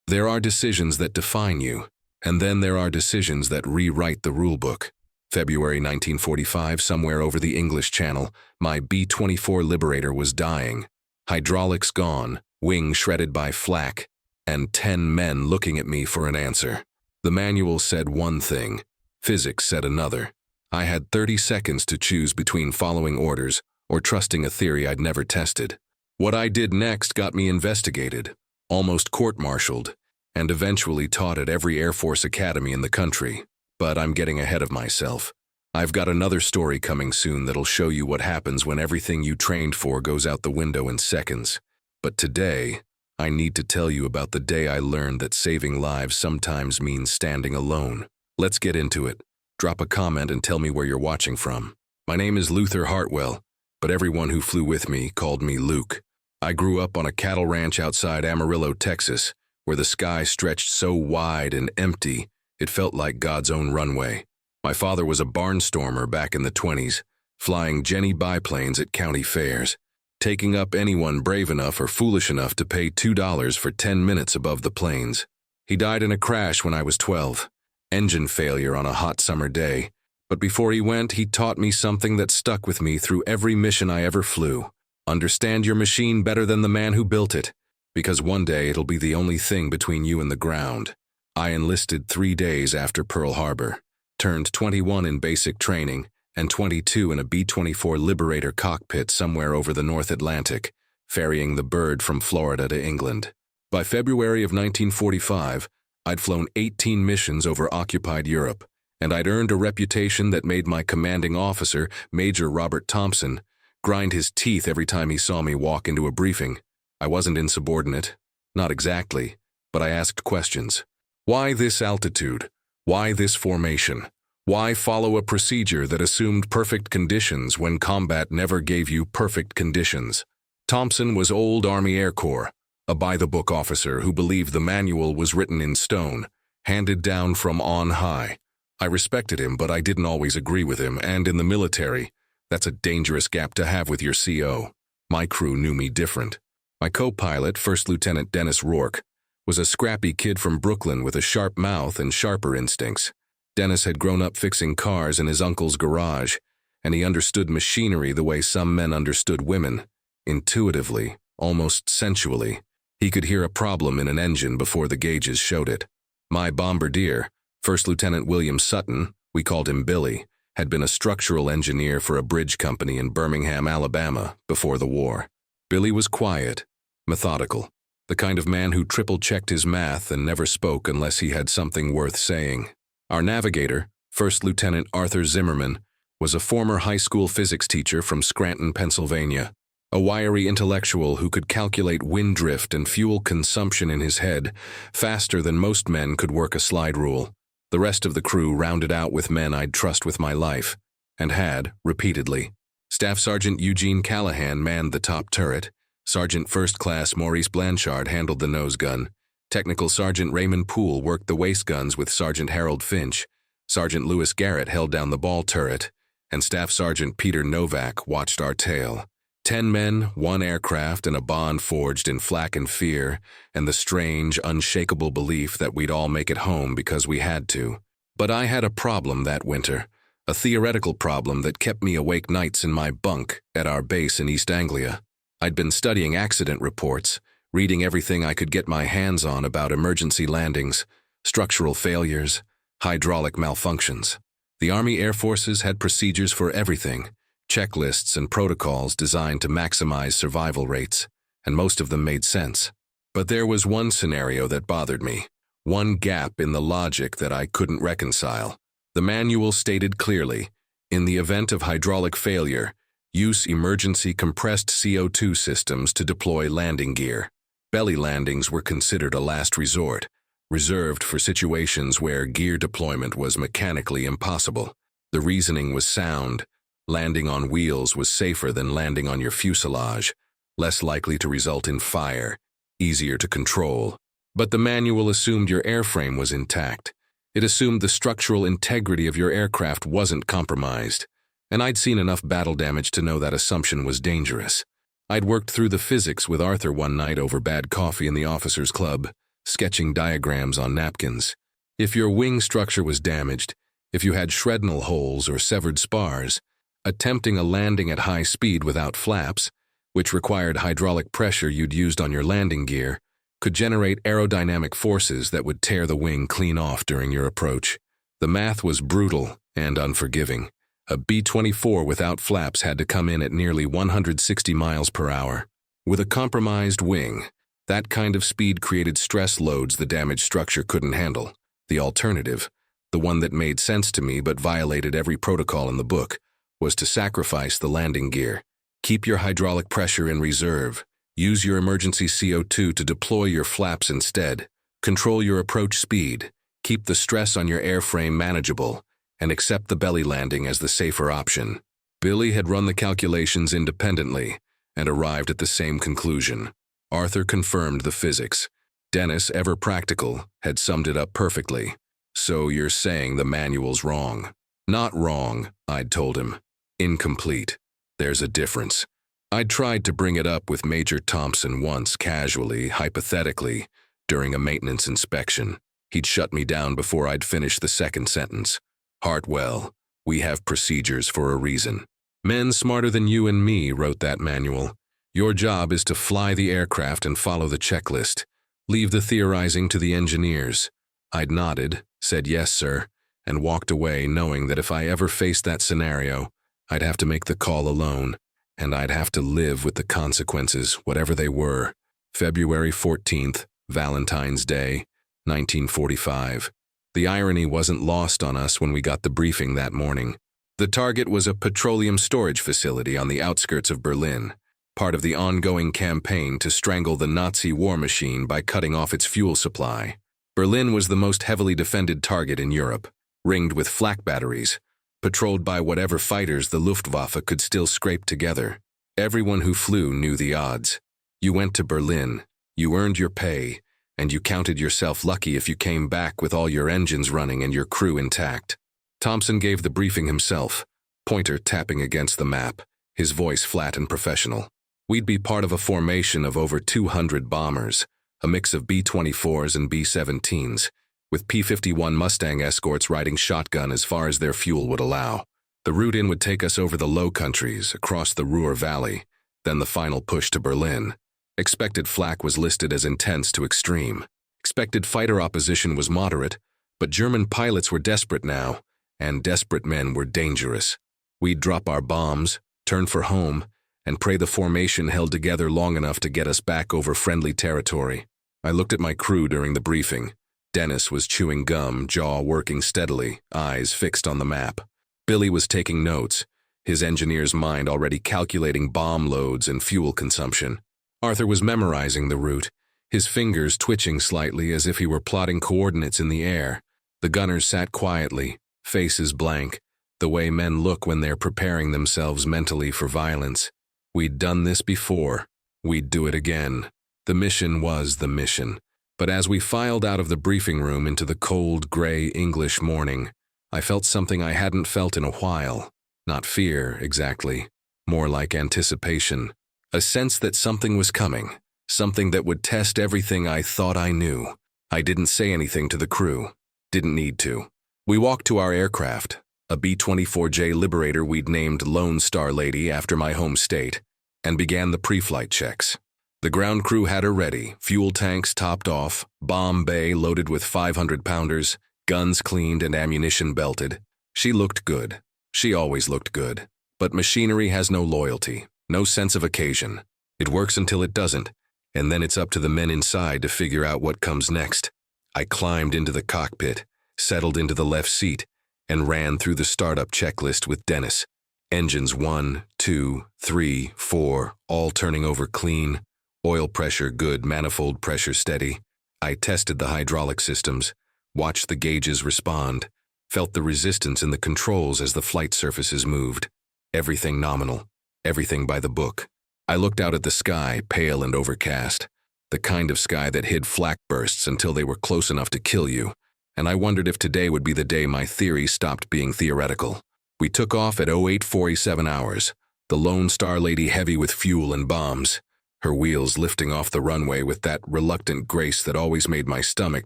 There are decisions that define you, and then there are decisions that rewrite the rulebook. February 1945, somewhere over the English Channel, my B-24 Liberator was dying. Hydraulics gone, wing shredded by flak, and 10 men looking at me for an answer. The manual said one thing, physics said another. I had 30 seconds to choose between following orders or trusting a theory I'd never tested. What I did next got me investigated, almost court-martialed, and eventually taught at every Air Force academy in the country. But I'm getting ahead of myself. I've got another story coming soon that'll show you what happens when everything you trained for goes out the window in seconds. But today, I need to tell you about the day I learned that saving lives sometimes means standing alone. Let's get into it. Drop a comment and tell me where you're watching from. My name is Luther Hartwell, but everyone who flew with me called me Luke. I grew up on a cattle ranch outside Amarillo, Texas, where the sky stretched so wide and empty it felt like God's own runway. My father was a barnstormer back in the 20s, flying Jenny biplanes at county fairs, taking up anyone brave enough or foolish enough to pay $2 for 10 minutes above the planes. He died in a crash when I was 12, engine failure on a hot summer day. But before he went, he taught me something that stuck with me through every mission I ever flew. Understand your machine better than the man who built it, because one day it'll be the only thing between you and the ground. I enlisted 3 days after Pearl Harbor, turned 21 in basic training, and 22 in a B-24 Liberator cockpit somewhere over the North Atlantic, ferrying the bird from Florida to England. By February of 1945, I'd flown 18 missions over occupied Europe, and I'd earned a reputation that made my commanding officer, Major Robert Thompson, grind his teeth every time he saw me walk into a briefing. I wasn't insubordinate, not exactly, but I asked questions. Why this altitude? Why this formation? Why follow a procedure that assumed perfect conditions when combat never gave you perfect conditions? Thompson was old Army Air Corps, a by-the-book officer who believed the manual was written in stone, handed down from on high. I respected him, but I didn't always agree with him, and in the military, that's a dangerous gap to have with your CO. My crew knew me different. My co-pilot, First Lieutenant Dennis Rourke, was a scrappy kid from Brooklyn with a sharp mouth and sharper instincts. Dennis had grown up fixing cars in his uncle's garage, and he understood machinery the way some men understood women, intuitively, almost sensually. He could hear a problem in an engine before the gauges showed it. My bombardier, First Lieutenant William Sutton, we called him Billy, had been a structural engineer for a bridge company in Birmingham, Alabama, before the war. Billy was quiet, methodical, the kind of man who triple-checked his math and never spoke unless he had something worth saying. Our navigator, First Lieutenant Arthur Zimmerman, was a former high school physics teacher from Scranton, Pennsylvania, a wiry intellectual who could calculate wind drift and fuel consumption in his head faster than most men could work a slide rule. The rest of the crew rounded out with men I'd trust with my life, and had, repeatedly. Staff Sergeant Eugene Callahan manned the top turret. Sergeant First Class Maurice Blanchard handled the nose gun. Technical Sergeant Raymond Poole worked the waist guns with Sergeant Harold Finch. Sergeant Lewis Garrett held down the ball turret, and Staff Sergeant Peter Novak watched our tail. 10 men, 1 aircraft, and a bond forged in flak and fear, and the strange, unshakable belief that we'd all make it home because we had to. But I had a problem that winter, a theoretical problem that kept me awake nights in my bunk at our base in East Anglia. I'd been studying accident reports, reading everything I could get my hands on about emergency landings, structural failures, hydraulic malfunctions. The Army Air Forces had procedures for everything, checklists and protocols designed to maximize survival rates, and most of them made sense. But there was one scenario that bothered me, one gap in the logic that I couldn't reconcile. The manual stated clearly, in the event of hydraulic failure, use emergency compressed CO2 systems to deploy landing gear. Belly landings were considered a last resort, reserved for situations where gear deployment was mechanically impossible. The reasoning was sound. Landing on wheels was safer than landing on your fuselage, less likely to result in fire, easier to control. But the manual assumed your airframe was intact. It assumed the structural integrity of your aircraft wasn't compromised, and I'd seen enough battle damage to know that assumption was dangerous. I'd worked through the physics with Arthur one night over bad coffee in the officers' club, sketching diagrams on napkins. If your wing structure was damaged, if you had shrapnel holes or severed spars, attempting a landing at high speed without flaps, which required hydraulic pressure you'd used on your landing gear, could generate aerodynamic forces that would tear the wing clean off during your approach. The math was brutal and unforgiving. A B-24 without flaps had to come in at nearly 160 miles per hour. With a compromised wing, that kind of speed created stress loads the damaged structure couldn't handle. The alternative, the one that made sense to me but violated every protocol in the book, was to sacrifice the landing gear. Keep your hydraulic pressure in reserve. Use your emergency CO2 to deploy your flaps instead. Control your approach speed. Keep the stress on your airframe manageable, and accept the belly landing as the safer option. Billy had run the calculations independently and arrived at the same conclusion. Arthur confirmed the physics. Dennis, ever practical, had summed it up perfectly. So you're saying the manual's wrong? Not wrong, I'd told him. Incomplete. There's a difference. I'd tried to bring it up with Major Thompson once, casually, hypothetically, during a maintenance inspection. He'd shut me down before I'd finished the second sentence. Hartwell, we have procedures for a reason. Men smarter than you and me wrote that manual. Your job is to fly the aircraft and follow the checklist. Leave the theorizing to the engineers. I'd nodded, said yes, sir, and walked away knowing that if I ever faced that scenario, I'd have to make the call alone, and I'd have to live with the consequences, whatever they were. February 14th, Valentine's Day, 1945. The irony wasn't lost on us when we got the briefing that morning. The target was a petroleum storage facility on the outskirts of Berlin, part of the ongoing campaign to strangle the Nazi war machine by cutting off its fuel supply. Berlin was the most heavily defended target in Europe, ringed with flak batteries, patrolled by whatever fighters the Luftwaffe could still scrape together. Everyone who flew knew the odds. You went to Berlin, you earned your pay, and you counted yourself lucky if you came back with all your engines running and your crew intact. Thompson gave the briefing himself, pointer tapping against the map, his voice flat and professional. We'd be part of a formation of over 200 bombers, a mix of B-24s and B-17s, with P-51 Mustang escorts riding shotgun as far as their fuel would allow. The route in would take us over the Low Countries, across the Ruhr Valley, then the final push to Berlin. Expected flak was listed as intense to extreme. Expected fighter opposition was moderate, but German pilots were desperate now, and desperate men were dangerous. We'd drop our bombs, turn for home, and pray the formation held together long enough to get us back over friendly territory. I looked at my crew during the briefing. Dennis was chewing gum, jaw working steadily, eyes fixed on the map. Billy was taking notes, his engineer's mind already calculating bomb loads and fuel consumption. Arthur was memorizing the route, his fingers twitching slightly as if he were plotting coordinates in the air. The gunners sat quietly, faces blank, the way men look when they're preparing themselves mentally for violence. We'd done this before. We'd do it again. The mission was the mission. But as we filed out of the briefing room into the cold, gray English morning, I felt something I hadn't felt in a while. Not fear, exactly. More like anticipation. A sense that something was coming. Something that would test everything I thought I knew. I didn't say anything to the crew. Didn't need to. We walked to our aircraft, a B-24J Liberator we'd named Lone Star Lady after my home state, and began the pre-flight checks. The ground crew had her ready, fuel tanks topped off, bomb bay loaded with 500-pounders, guns cleaned and ammunition belted. She looked good. She always looked good. But machinery has no loyalty, no sense of occasion. It works until it doesn't, and then it's up to the men inside to figure out what comes next. I climbed into the cockpit, settled into the left seat, and ran through the startup checklist with Dennis. Engines 1, 2, 3, 4, all turning over clean. Oil pressure good, manifold pressure steady. I tested the hydraulic systems, watched the gauges respond, felt the resistance in the controls as the flight surfaces moved. Everything nominal, everything by the book. I looked out at the sky, pale and overcast, the kind of sky that hid flak bursts until they were close enough to kill you, and I wondered if today would be the day my theory stopped being theoretical. We took off at 0847 hours, the Lone Star Lady heavy with fuel and bombs. her wheels lifting off the runway with that reluctant grace that always made my stomach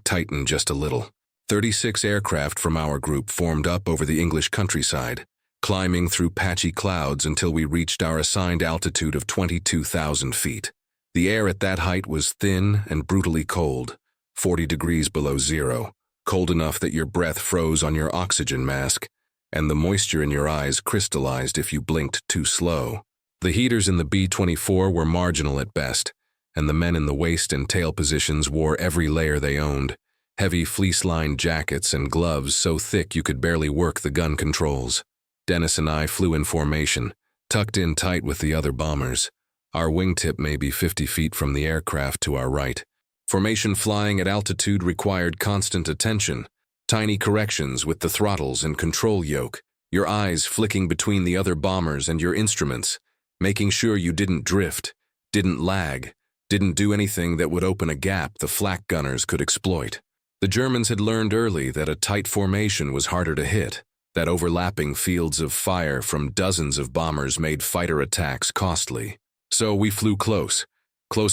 tighten just a little. 36 aircraft from our group formed up over the English countryside, climbing through patchy clouds until we reached our assigned altitude of 22,000 feet. The air at that height was thin and brutally cold, 40 degrees below zero, cold enough that your breath froze on your oxygen mask, and the moisture in your eyes crystallized if you blinked too slow. The heaters in the B-24 were marginal at best, and the men in the waist and tail positions wore every layer they owned, heavy fleece-lined jackets and gloves so thick you could barely work the gun controls. Dennis and I flew in formation, tucked in tight with the other bombers, our wingtip maybe 50 feet from the aircraft to our right. Formation flying at altitude required constant attention, tiny corrections with the throttles and control yoke, your eyes flicking between the other bombers and your instruments, making sure you didn't drift, didn't lag, didn't do anything that would open a gap the flak gunners could exploit. The Germans had learned early that a tight formation was harder to hit, that overlapping fields of fire from dozens of bombers made fighter attacks costly. So we flew close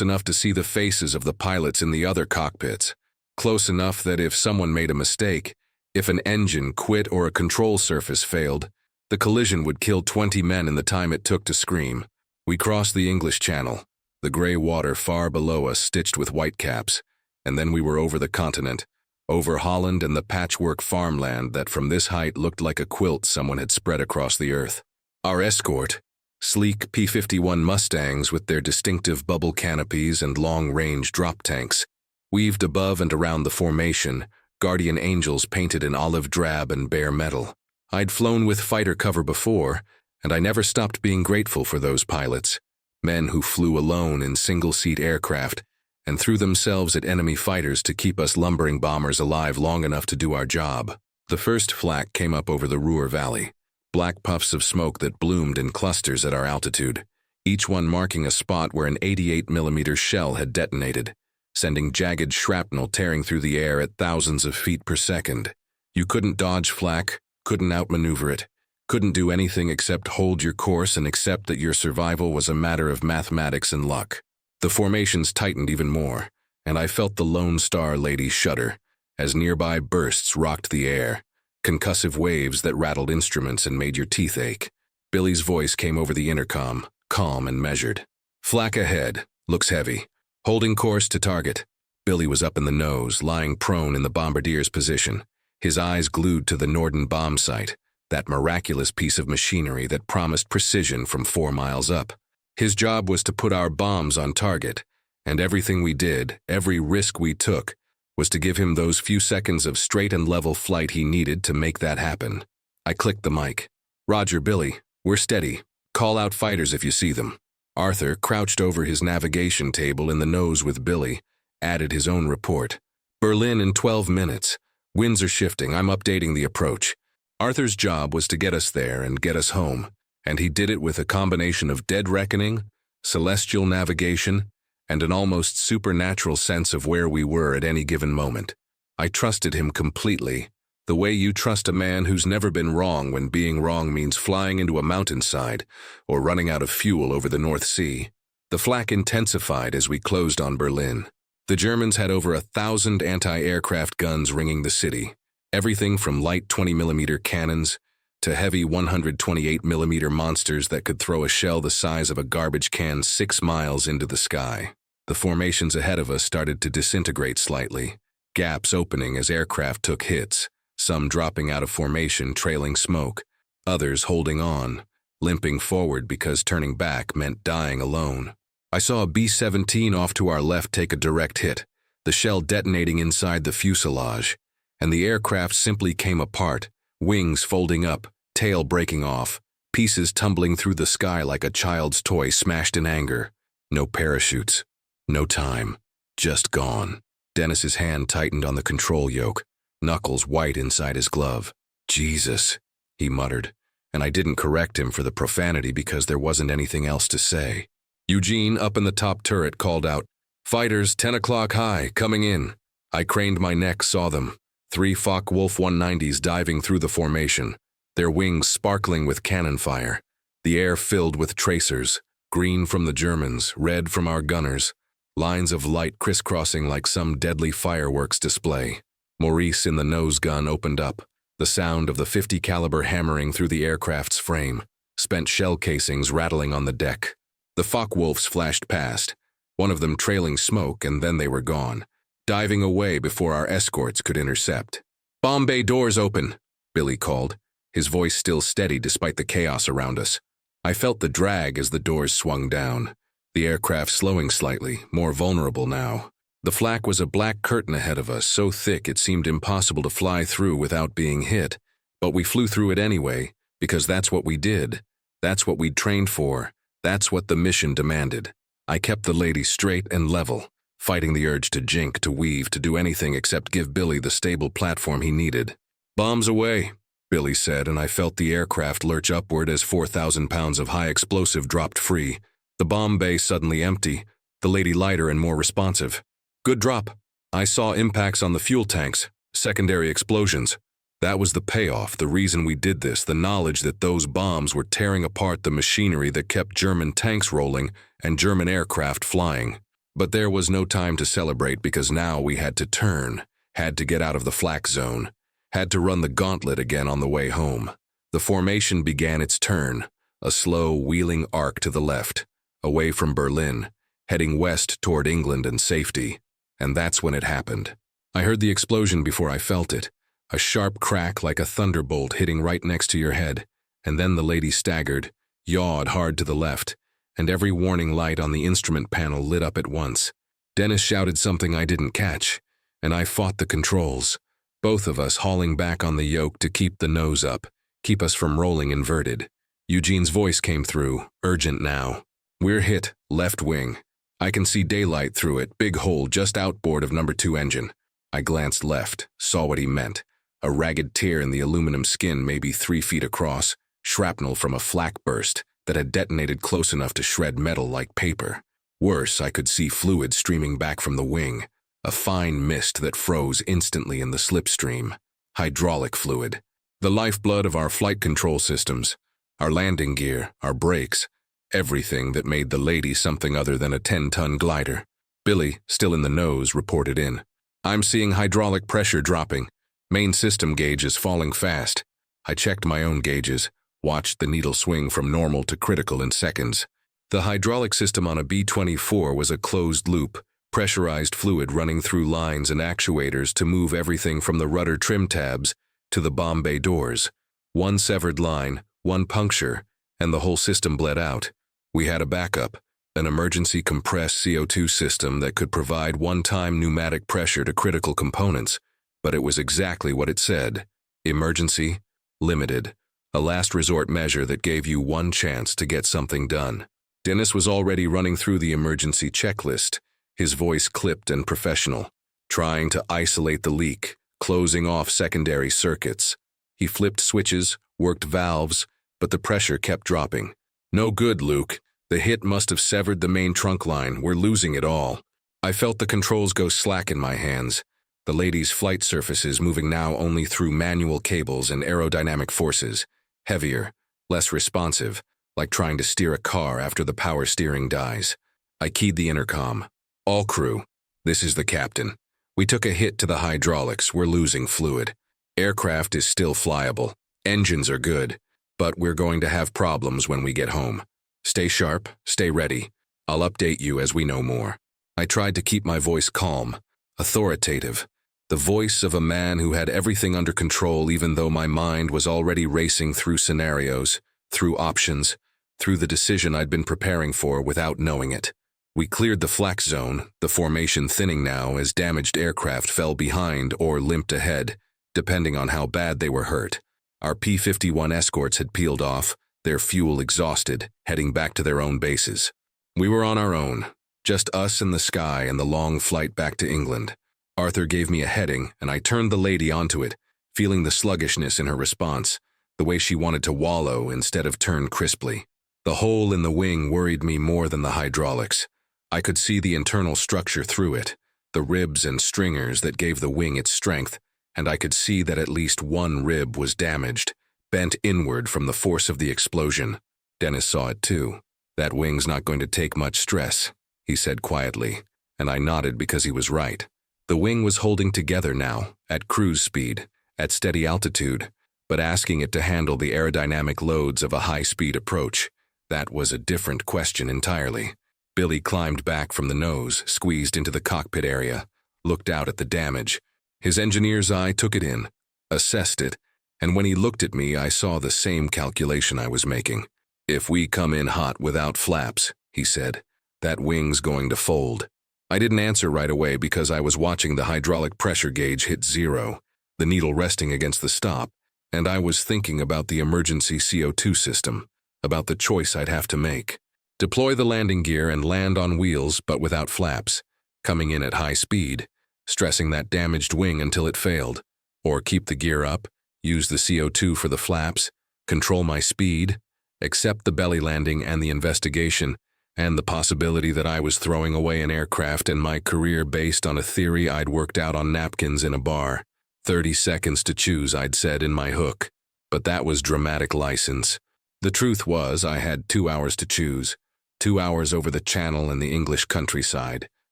enough to see the faces of the pilots in the other cockpits, close enough that if someone made a mistake, if an engine quit or a control surface failed, the collision would kill 20 men in the time it took to scream. We crossed the English Channel, the gray water far below us stitched with whitecaps, and then we were over the continent, over Holland and the patchwork farmland that from this height looked like a quilt someone had spread across the earth. Our escort, sleek P-51 Mustangs with their distinctive bubble canopies and long-range drop tanks, weaved above and around the formation, guardian angels painted in olive drab and bare metal. I'd flown with fighter cover before, and I never stopped being grateful for those pilots, men who flew alone in single-seat aircraft and threw themselves at enemy fighters to keep us lumbering bombers alive long enough to do our job. The first flak came up over the Ruhr Valley, black puffs of smoke that bloomed in clusters at our altitude, each one marking a spot where an 88mm shell had detonated, sending jagged shrapnel tearing through the air at thousands of feet per second. You couldn't dodge flak, couldn't outmaneuver it, couldn't do anything except hold your course and accept that your survival was a matter of mathematics and luck. The formations tightened even more, and I felt the Lone Star Lady shudder as nearby bursts rocked the air, concussive waves that rattled instruments and made your teeth ache. Billy's voice came over the intercom, calm and measured. Flak ahead, looks heavy. Holding course to target. Billy was up in the nose, lying prone in the bombardier's position, his eyes glued to the Norden bomb site, that miraculous piece of machinery that promised precision from 4 miles up. His job was to put our bombs on target, and everything we did, every risk we took, was to give him those few seconds of straight and level flight he needed to make that happen. I clicked the mic. Roger, Billy, we're steady. Call out fighters if you see them. Arthur, crouched over his navigation table in the nose with Billy, added his own report. Berlin in 12 minutes. Winds are shifting. I'm updating the approach. Arthur's job was to get us there and get us home, and he did it with a combination of dead reckoning, celestial navigation, and an almost supernatural sense of where we were at any given moment. I trusted him completely, the way you trust a man who's never been wrong when being wrong means flying into a mountainside or running out of fuel over the North Sea. The flak intensified as we closed on Berlin. The Germans had over 1,000 anti-aircraft guns ringing the city, everything from light 20mm cannons to heavy 128mm monsters that could throw a shell the size of a garbage can 6 miles into the sky. The formations ahead of us started to disintegrate slightly, gaps opening as aircraft took hits, some dropping out of formation trailing smoke, others holding on, limping forward because turning back meant dying alone. I saw a B-17 off to our left take a direct hit, the shell detonating inside the fuselage, and the aircraft simply came apart, wings folding up, tail breaking off, pieces tumbling through the sky like a child's toy smashed in anger. No parachutes, no time, just gone. Dennis's hand tightened on the control yoke, knuckles white inside his glove. Jesus, he muttered, and I didn't correct him for the profanity because there wasn't anything else to say. Eugene, up in the top turret, called out, "Fighters, 10 o'clock high, coming in." I craned my neck, saw them. 3 Focke-Wulf 190s diving through the formation, their wings sparkling with cannon fire, the air filled with tracers, Green from the Germans, red from our gunners. Lines of light crisscrossing like some deadly fireworks display. Maurice in the nose gun opened up, the sound of the .50 caliber hammering through the aircraft's frame, spent shell casings rattling on the deck. The Focke-Wulfs flashed past, one of them trailing smoke, and then they were gone, diving away before our escorts could intercept. "Bomb bay doors open," Billy called, his voice still steady despite the chaos around us. I felt the drag as the doors swung down, the aircraft slowing slightly, more vulnerable now. The flak was a black curtain ahead of us, so thick it seemed impossible to fly through without being hit, but we flew through it anyway, because that's what we did. That's what we'd trained for. That's what the mission demanded. I kept the lady straight and level, fighting the urge to jink, to weave, to do anything except give Billy the stable platform he needed. "Bombs away," Billy said, and I felt the aircraft lurch upward as 4,000 pounds of high explosive dropped free. The bomb bay suddenly empty, the lady lighter and more responsive. "Good drop." I saw impacts on the fuel tanks, secondary explosions. That was the payoff, the reason we did this, the knowledge that those bombs were tearing apart the machinery that kept German tanks rolling and German aircraft flying. But there was no time to celebrate because now we had to turn, had to get out of the flak zone, had to run the gauntlet again on the way home. The formation began its turn, a slow, wheeling arc to the left, away from Berlin, heading west toward England and safety. And that's when it happened. I heard the explosion before I felt it, a sharp crack like a thunderbolt hitting right next to your head, and then the lady staggered, yawed hard to the left, and every warning light on the instrument panel lit up at once. Dennis shouted something I didn't catch, and I fought the controls, both of us hauling back on the yoke to keep the nose up, keep us from rolling inverted. Eugene's voice came through, urgent now. "We're hit, left wing. I can see daylight through it, big hole just outboard of number 2 engine." I glanced left, saw what he meant. A ragged tear in the aluminum skin maybe 3 feet across, shrapnel from a flak burst that had detonated close enough to shred metal like paper. Worse, I could see fluid streaming back from the wing, a fine mist that froze instantly in the slipstream. Hydraulic fluid. The lifeblood of our flight control systems, our landing gear, our brakes, everything that made the lady something other than a 10-ton glider. Billy, still in the nose, reported in. "I'm seeing hydraulic pressure dropping. Main system gauge is falling fast." I checked my own gauges, watched the needle swing from normal to critical in seconds. The hydraulic system on a B-24 was a closed loop, pressurized fluid running through lines and actuators to move everything from the rudder trim tabs to the bomb bay doors. One severed line, one puncture, and the whole system bled out. We had a backup, an emergency compressed CO2 system that could provide one-time pneumatic pressure to critical components, but it was exactly what it said. Emergency, limited, a last resort measure that gave you one chance to get something done. Dennis was already running through the emergency checklist, his voice clipped and professional, trying to isolate the leak, closing off secondary circuits. He flipped switches, worked valves, but the pressure kept dropping. "No good, Luke. The hit must have severed the main trunk line. We're losing it all." I felt the controls go slack in my hands, the lady's flight surfaces moving now only through manual cables and aerodynamic forces, heavier, less responsive, like trying to steer a car after the power steering dies. I keyed the intercom. "All crew, this is the captain. We took a hit to the hydraulics. We're losing fluid. Aircraft is still flyable. Engines are good, but we're going to have problems when we get home. Stay sharp, stay ready. I'll update you as we know more." I tried to keep my voice calm, authoritative, the voice of a man who had everything under control even though my mind was already racing through scenarios, through options, through the decision I'd been preparing for without knowing it. We cleared the flak zone, the formation thinning now as damaged aircraft fell behind or limped ahead, depending on how bad they were hurt. Our P-51 escorts had peeled off, their fuel exhausted, heading back to their own bases. We were on our own, just us in the sky and the long flight back to England. Arthur gave me a heading, and I turned the lady onto it, feeling the sluggishness in her response, the way she wanted to wallow instead of turn crisply. The hole in the wing worried me more than the hydraulics. I could see the internal structure through it, the ribs and stringers that gave the wing its strength, and I could see that at least one rib was damaged, bent inward from the force of the explosion. Dennis saw it too. "That wing's not going to take much stress," he said quietly, and I nodded because he was right. The wing was holding together now, at cruise speed, at steady altitude, but asking it to handle the aerodynamic loads of a high-speed approach. That was a different question entirely. Billy climbed back from the nose, squeezed into the cockpit area, looked out at the damage. His engineer's eye took it in, assessed it, and when he looked at me, I saw the same calculation I was making. "If we come in hot without flaps," he said, "that wing's going to fold." I didn't answer right away because I was watching the hydraulic pressure gauge hit 0, the needle resting against the stop, and I was thinking about the emergency CO2 system, about the choice I'd have to make. Deploy the landing gear and land on wheels but without flaps, coming in at high speed, stressing that damaged wing until it failed, or keep the gear up, use the CO2 for the flaps, control my speed, accept the belly landing and the investigation, and the possibility that I was throwing away an aircraft and my career based on a theory I'd worked out on napkins in a bar. 30 seconds to choose, I'd said in my hook. But that was dramatic license. The truth was I had 2 hours to choose. 2 hours over the channel and the English countryside.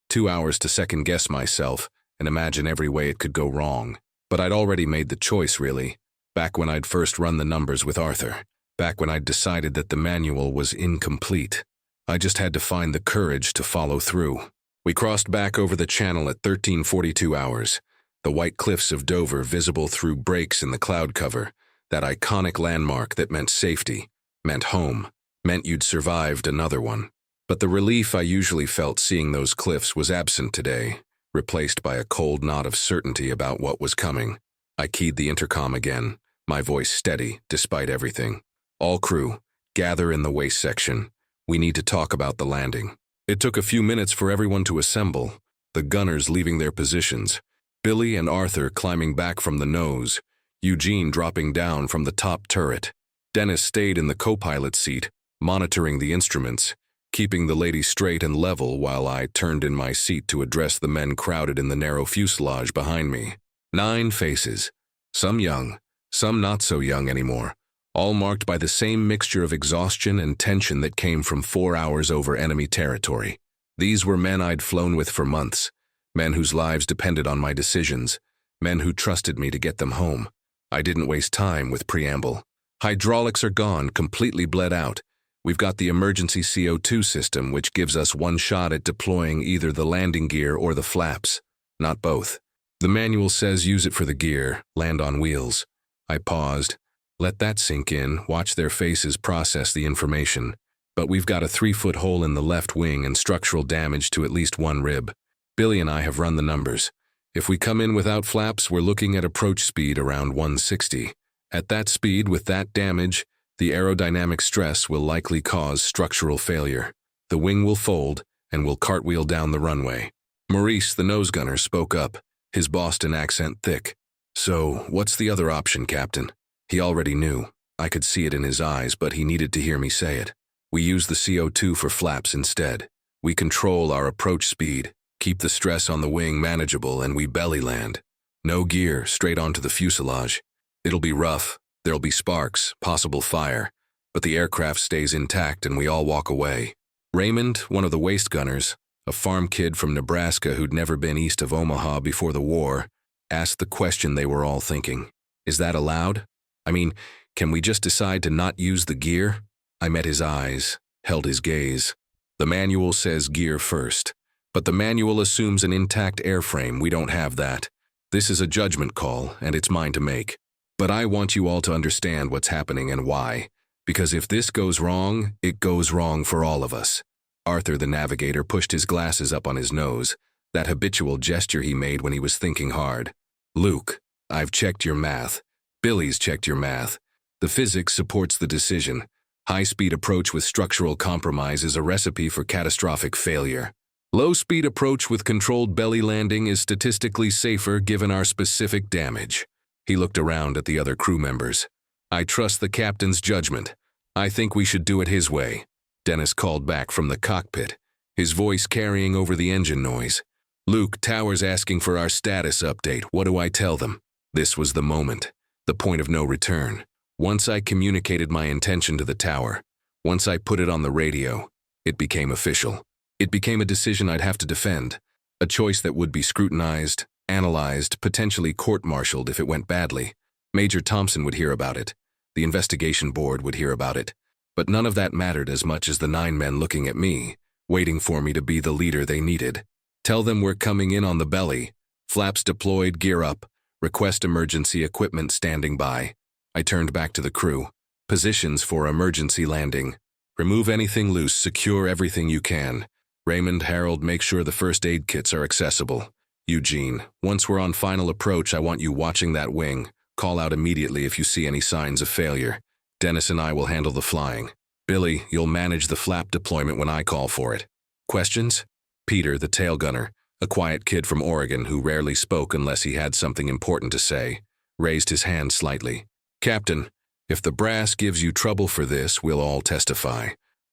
2 hours to second-guess myself and imagine every way it could go wrong. But I'd already made the choice, really, back when I'd first run the numbers with Arthur, back when I'd decided that the manual was incomplete. I just had to find the courage to follow through. We crossed back over the channel at 13:42 hours, the white cliffs of Dover visible through breaks in the cloud cover, that iconic landmark that meant safety, meant home, meant you'd survived another one. But the relief I usually felt seeing those cliffs was absent today, replaced by a cold knot of certainty about what was coming. I keyed the intercom again, my voice steady despite everything. "All crew, gather in the waist section. We need to talk about the landing." It took a few minutes for everyone to assemble, the gunners leaving their positions, Billy and Arthur climbing back from the nose, Eugene dropping down from the top turret. Dennis stayed in the co-pilot seat, monitoring the instruments, keeping the lady straight and level while I turned in my seat to address the men crowded in the narrow fuselage behind me. 9 faces, some young, some not so young anymore, all marked by the same mixture of exhaustion and tension that came from 4 hours over enemy territory. These were men I'd flown with for months, men whose lives depended on my decisions, men who trusted me to get them home. I didn't waste time with preamble. Hydraulics are gone, completely bled out. We've got the emergency CO2 system, which gives us one shot at deploying either the landing gear or the flaps, not both. The manual says use it for the gear, land on wheels. I paused. Let that sink in, watch their faces process the information. But we've got a 3-foot hole in the left wing and structural damage to at least one rib. Billy and I have run the numbers. If we come in without flaps, we're looking at approach speed around 160. At that speed, with that damage, the aerodynamic stress will likely cause structural failure. The wing will fold, and we'll cartwheel down the runway. Maurice, the nose gunner, spoke up, his Boston accent thick. "So, what's the other option, Captain?" He already knew. I could see it in his eyes, but he needed to hear me say it. "We use the CO2 for flaps instead. We control our approach speed, keep the stress on the wing manageable, and we belly land. No gear, straight onto the fuselage. It'll be rough, there'll be sparks, possible fire, but the aircraft stays intact and we all walk away." Raymond, one of the waist gunners, a farm kid from Nebraska who'd never been east of Omaha before the war, asked the question they were all thinking. "Is that allowed? I mean, can we just decide to not use the gear?" I met his eyes, held his gaze. "The manual says gear first, but the manual assumes an intact airframe. We don't have that. This is a judgment call, and it's mine to make. But I want you all to understand what's happening and why, because if this goes wrong, it goes wrong for all of us." Arthur, the navigator, pushed his glasses up on his nose, that habitual gesture he made when he was thinking hard. "Luke, I've checked your math. Billy's checked your math. The physics supports the decision. High-speed approach with structural compromise is a recipe for catastrophic failure. Low-speed approach with controlled belly landing is statistically safer given our specific damage." He looked around at the other crew members. "I trust the captain's judgment. I think we should do it his way." Dennis called back from the cockpit, his voice carrying over the engine noise. "Luke, tower's asking for our status update. What do I tell them?" This was the moment, the point of no return. Once I communicated my intention to the tower, Once I put it on the radio, it became official. It became a decision I'd have to defend, a choice that would be scrutinized, analyzed, potentially court-martialed if it went badly. Major Thompson would hear about it. The investigation board would hear about it. But none of that mattered as much as the 9 men looking at me, waiting for me to be the leader they needed. Tell them we're coming in on the belly. Flaps deployed, gear up. Request emergency equipment standing by. I turned back to the crew. Positions for emergency landing. Remove anything loose, secure everything you can. Raymond, Harold, make sure the first aid kits are accessible. Eugene, once we're on final approach, I want you watching that wing. Call out immediately if you see any signs of failure. Dennis and I will handle the flying. Billy, you'll manage the flap deployment when I call for it. Questions? Peter, the tail gunner, a quiet kid from Oregon who rarely spoke unless he had something important to say, raised his hand slightly. Captain, if the brass gives you trouble for this, we'll all testify.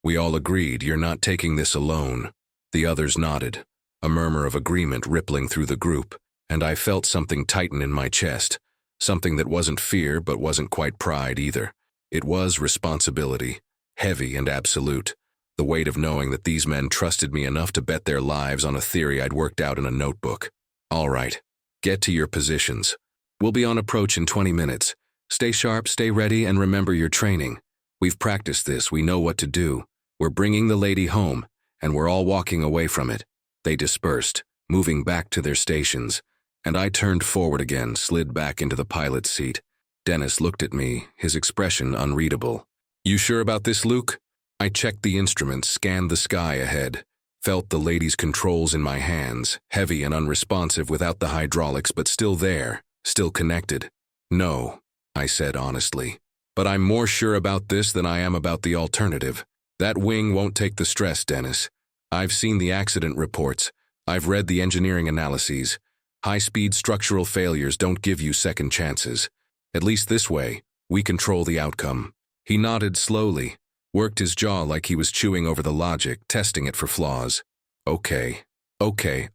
We all agreed you're not taking this alone. The others nodded, a murmur of agreement rippling through the group, and I felt something tighten in my chest, something that wasn't fear but wasn't quite pride either. It was responsibility, heavy and absolute, the weight of knowing that these men trusted me enough to bet their lives on a theory I'd worked out in a notebook. All right, get to your positions. We'll be on approach in 20 minutes. Stay sharp, stay ready, and remember your training. We've practiced this, we know what to do. We're bringing the lady home, and we're all walking away from it. They dispersed, moving back to their stations, and I turned forward again, slid back into the pilot's seat. Dennis looked at me, his expression unreadable. You sure about this, Luke? I checked the instruments, scanned the sky ahead, felt the lady's controls in my hands, heavy and unresponsive without the hydraulics, but still there, still connected. No, I said honestly, but I'm more sure about this than I am about the alternative. That wing won't take the stress, Dennis. I've seen the accident reports. I've read the engineering analyses. High-speed structural failures don't give you second chances. At least this way, we control the outcome. He nodded slowly, worked his jaw like he was chewing over the logic, testing it for flaws. Okay,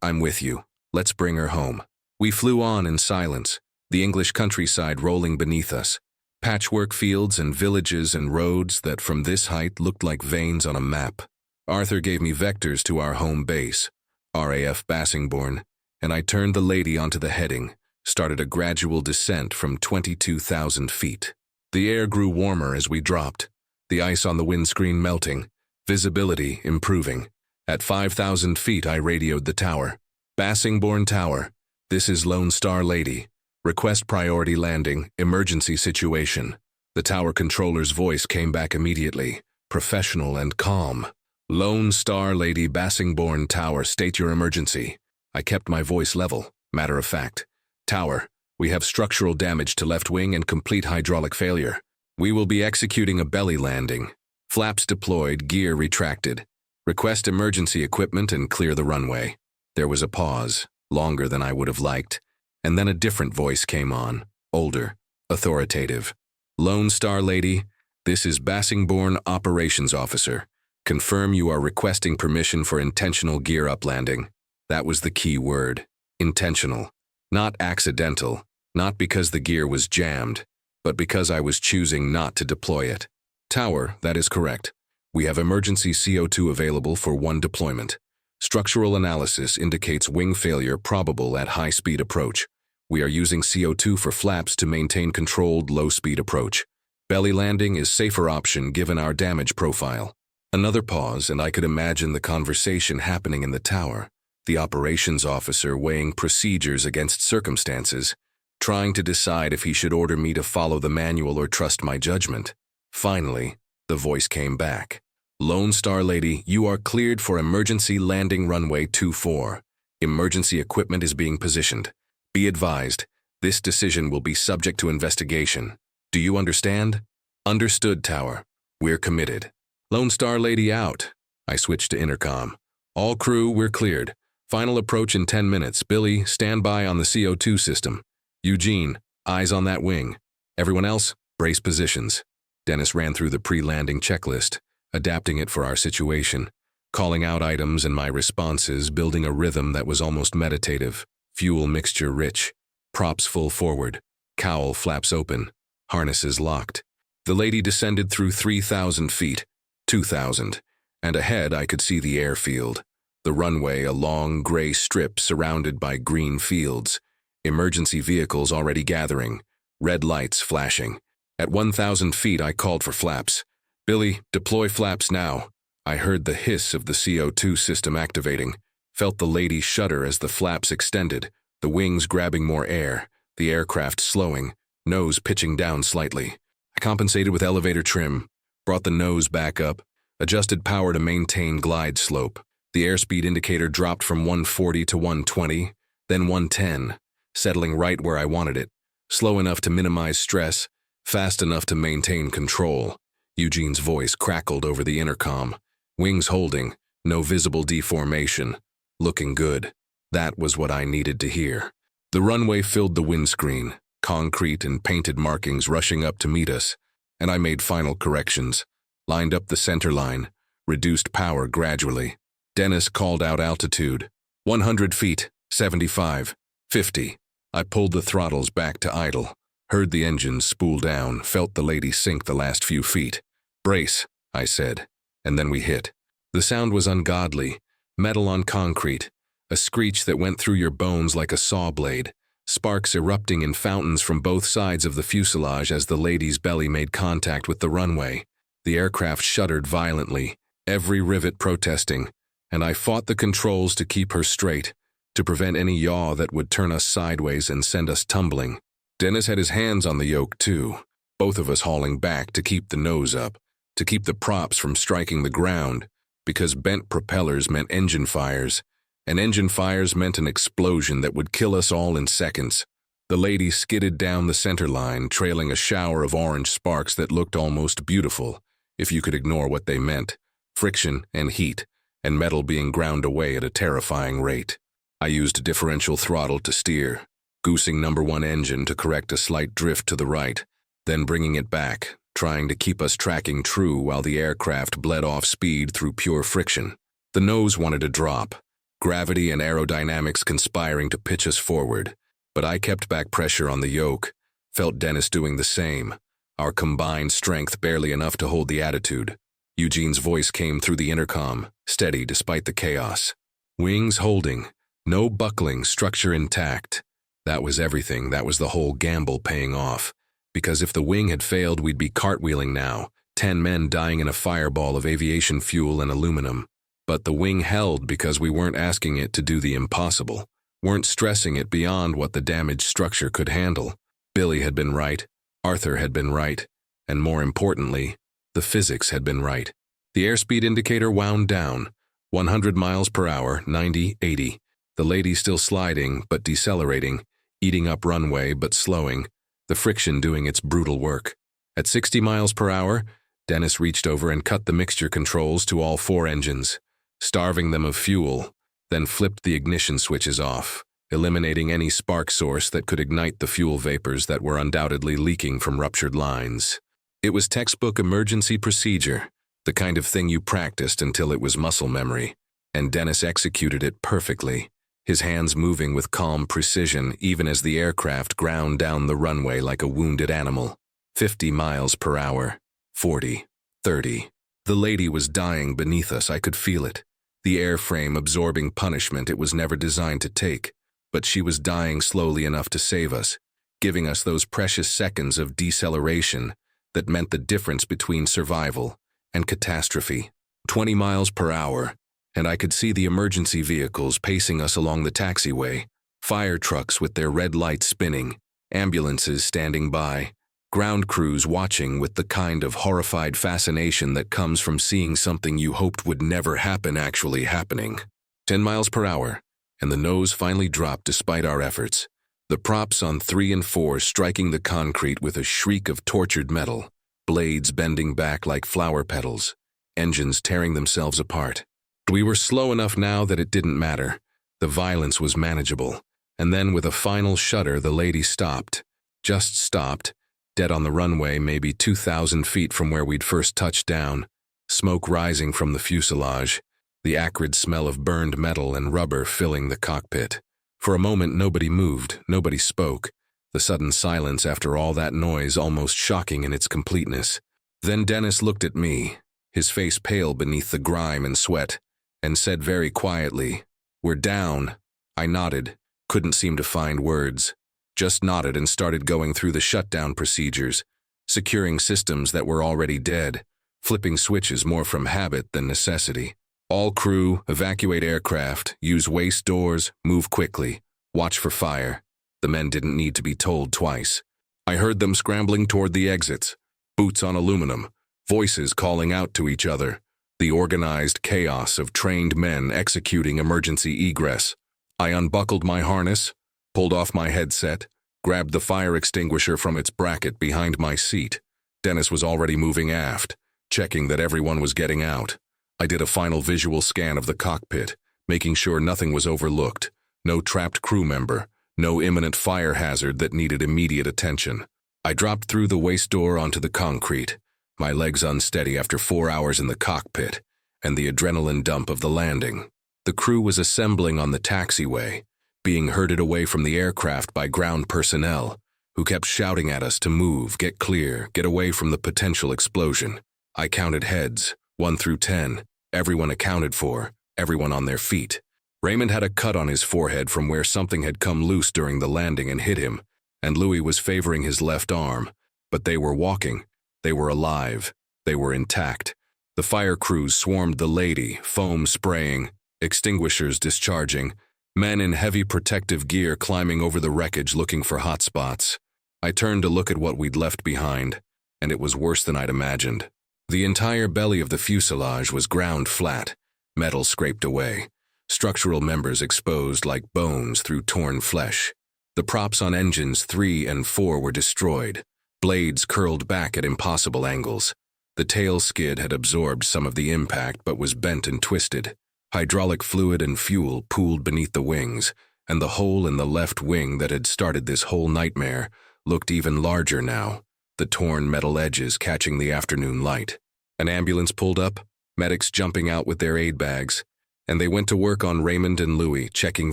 I'm with you. Let's bring her home. We flew on in silence, the English countryside rolling beneath us. Patchwork fields and villages and roads that from this height looked like veins on a map. Arthur gave me vectors to our home base, RAF Bassingbourn, and I turned the lady onto the heading, started a gradual descent from 22,000 feet. The air grew warmer as we dropped, the ice on the windscreen melting, visibility improving. At 5,000 feet, I radioed the tower. Bassingbourn Tower, this is Lone Star Lady. Request priority landing, emergency situation. The tower controller's voice came back immediately, professional and calm. Lone Star Lady, Bassingbourn Tower, state your emergency. I kept my voice level, matter of fact. Tower, we have structural damage to left wing and complete hydraulic failure. We will be executing a belly landing. Flaps deployed, gear retracted. Request emergency equipment and clear the runway. There was a pause, longer than I would have liked. And then a different voice came on, older, authoritative. Lone Star Lady, this is Bassingbourn Operations Officer. Confirm you are requesting permission for intentional gear-up landing. That was the key word, intentional. Not accidental, not because the gear was jammed, but because I was choosing not to deploy it. Tower, that is correct. We have emergency CO2 available for 1 deployment. Structural analysis indicates wing failure probable at high-speed approach. We are using CO2 for flaps to maintain controlled low-speed approach. Belly landing is safer option given our damage profile. Another pause, and I could imagine the conversation happening in the tower. The operations officer weighing procedures against circumstances, trying to decide if he should order me to follow the manual or trust my judgment. Finally, the voice came back. Lone Star Lady, you are cleared for emergency landing runway 24. Emergency equipment is being positioned. Be advised, this decision will be subject to investigation. Do you understand? Understood, Tower. We're committed. Lone Star Lady out. I switched to intercom. All crew, we're cleared. Final approach in 10 minutes. Billy, stand by on the CO2 system. Eugene, eyes on that wing. Everyone else, brace positions. Dennis ran through the pre-landing checklist, adapting it for our situation, calling out items and my responses, building a rhythm that was almost meditative. Fuel mixture rich, props full forward, cowl flaps open, harnesses locked. The lady descended through 3,000 feet, 2,000. And ahead I could see the airfield. The runway, a long gray strip surrounded by green fields. Emergency vehicles already gathering. Red lights flashing. At 1,000 feet I called for flaps. "Billy, deploy flaps now." I heard the hiss of the CO2 system activating. Felt the lady shudder as the flaps extended, the wings grabbing more air, the aircraft slowing, nose pitching down slightly. I compensated with elevator trim, brought the nose back up, adjusted power to maintain glide slope. The airspeed indicator dropped from 140 to 120, then 110, settling right where I wanted it. Slow enough to minimize stress, fast enough to maintain control. Eugene's voice crackled over the intercom. Wings holding, no visible deformation. Looking good. That was what I needed to hear. The runway filled the windscreen, concrete and painted markings rushing up to meet us, and I made final corrections. Lined up the center line, reduced power gradually. Dennis called out altitude. 100 feet, 75, 50. I pulled the throttles back to idle, heard the engines spool down, felt the lady sink the last few feet. "Brace," I said, and then we hit. The sound was ungodly, metal on concrete, a screech that went through your bones like a saw blade, sparks erupting in fountains from both sides of the fuselage as the lady's belly made contact with the runway. The aircraft shuddered violently, every rivet protesting, and I fought the controls to keep her straight, to prevent any yaw that would turn us sideways and send us tumbling. Dennis had his hands on the yoke too, both of us hauling back to keep the nose up, to keep the props from striking the ground, because bent propellers meant engine fires, and engine fires meant an explosion that would kill us all in seconds. The lady skidded down the center line, trailing a shower of orange sparks that looked almost beautiful, if you could ignore what they meant, friction and heat, and metal being ground away at a terrifying rate. I used differential throttle to steer, goosing number 1 engine to correct a slight drift to the right, then bringing it back, trying to keep us tracking true while the aircraft bled off speed through pure friction. The nose wanted to drop, gravity and aerodynamics conspiring to pitch us forward, but I kept back pressure on the yoke, felt Dennis doing the same, our combined strength barely enough to hold the attitude. Eugene's voice came through the intercom, steady despite the chaos. Wings holding, no buckling, structure intact. That was everything, that was the whole gamble paying off. Because if the wing had failed, we'd be cartwheeling now, 10 men dying in a fireball of aviation fuel and aluminum. But the wing held because we weren't asking it to do the impossible, weren't stressing it beyond what the damaged structure could handle. Billy had been right, Arthur had been right, and more importantly, the physics had been right. The airspeed indicator wound down, 100 miles per hour, 90, 80. The lady still sliding, but decelerating, eating up runway, but slowing, the friction doing its brutal work. At 60 miles per hour, Dennis reached over and cut the mixture controls to all 4 engines, starving them of fuel, then flipped the ignition switches off, eliminating any spark source that could ignite the fuel vapors that were undoubtedly leaking from ruptured lines. It was textbook emergency procedure, the kind of thing you practiced until it was muscle memory, and Dennis executed it perfectly, his hands moving with calm precision even as the aircraft ground down the runway like a wounded animal. 50 miles per hour, 40, 30. The lady was dying beneath us, I could feel it. The airframe absorbing punishment it was never designed to take, but she was dying slowly enough to save us, giving us those precious seconds of deceleration that meant the difference between survival and catastrophe. 20 miles per hour, and I could see the emergency vehicles pacing us along the taxiway, fire trucks with their red lights spinning, ambulances standing by, ground crews watching with the kind of horrified fascination that comes from seeing something you hoped would never happen actually happening. 10 miles per hour, and the nose finally dropped despite our efforts, the props on 3 and 4 striking the concrete with a shriek of tortured metal, blades bending back like flower petals, engines tearing themselves apart. We were slow enough now that it didn't matter. The violence was manageable, and then with a final shudder the lady stopped, just stopped, dead on the runway maybe 2,000 feet from where we'd first touched down, smoke rising from the fuselage, the acrid smell of burned metal and rubber filling the cockpit. For a moment nobody moved, nobody spoke, the sudden silence after all that noise almost shocking in its completeness. Then Dennis looked at me, his face pale beneath the grime and sweat, and said very quietly, "We're down." I nodded, couldn't seem to find words, just nodded and started going through the shutdown procedures, securing systems that were already dead, flipping switches more from habit than necessity. All crew, evacuate aircraft, use waste doors, move quickly, watch for fire. The men didn't need to be told twice. I heard them scrambling toward the exits, boots on aluminum, voices calling out to each other, the organized chaos of trained men executing emergency egress. I unbuckled my harness, pulled off my headset, grabbed the fire extinguisher from its bracket behind my seat. Dennis was already moving aft, checking that everyone was getting out. I did a final visual scan of the cockpit, making sure nothing was overlooked, no trapped crew member, no imminent fire hazard that needed immediate attention. I dropped through the waste door onto the concrete, my legs unsteady after 4 hours in the cockpit, and the adrenaline dump of the landing. The crew was assembling on the taxiway, being herded away from the aircraft by ground personnel, who kept shouting at us to move, get clear, get away from the potential explosion. I counted heads, 1 through 10, everyone accounted for, everyone on their feet. Raymond had a cut on his forehead from where something had come loose during the landing and hit him, and Louis was favoring his left arm, but they were walking, they were alive, they were intact. The fire crews swarmed the lady, foam spraying, extinguishers discharging, men in heavy protective gear climbing over the wreckage looking for hot spots. I turned to look at what we'd left behind, and it was worse than I'd imagined. The entire belly of the fuselage was ground flat, metal scraped away, structural members exposed like bones through torn flesh. The props on engines 3 and 4 were destroyed, blades curled back at impossible angles. The tail skid had absorbed some of the impact but was bent and twisted. Hydraulic fluid and fuel pooled beneath the wings, and the hole in the left wing that had started this whole nightmare looked even larger now, the torn metal edges catching the afternoon light. An ambulance pulled up, medics jumping out with their aid bags, and they went to work on Raymond and Louis, checking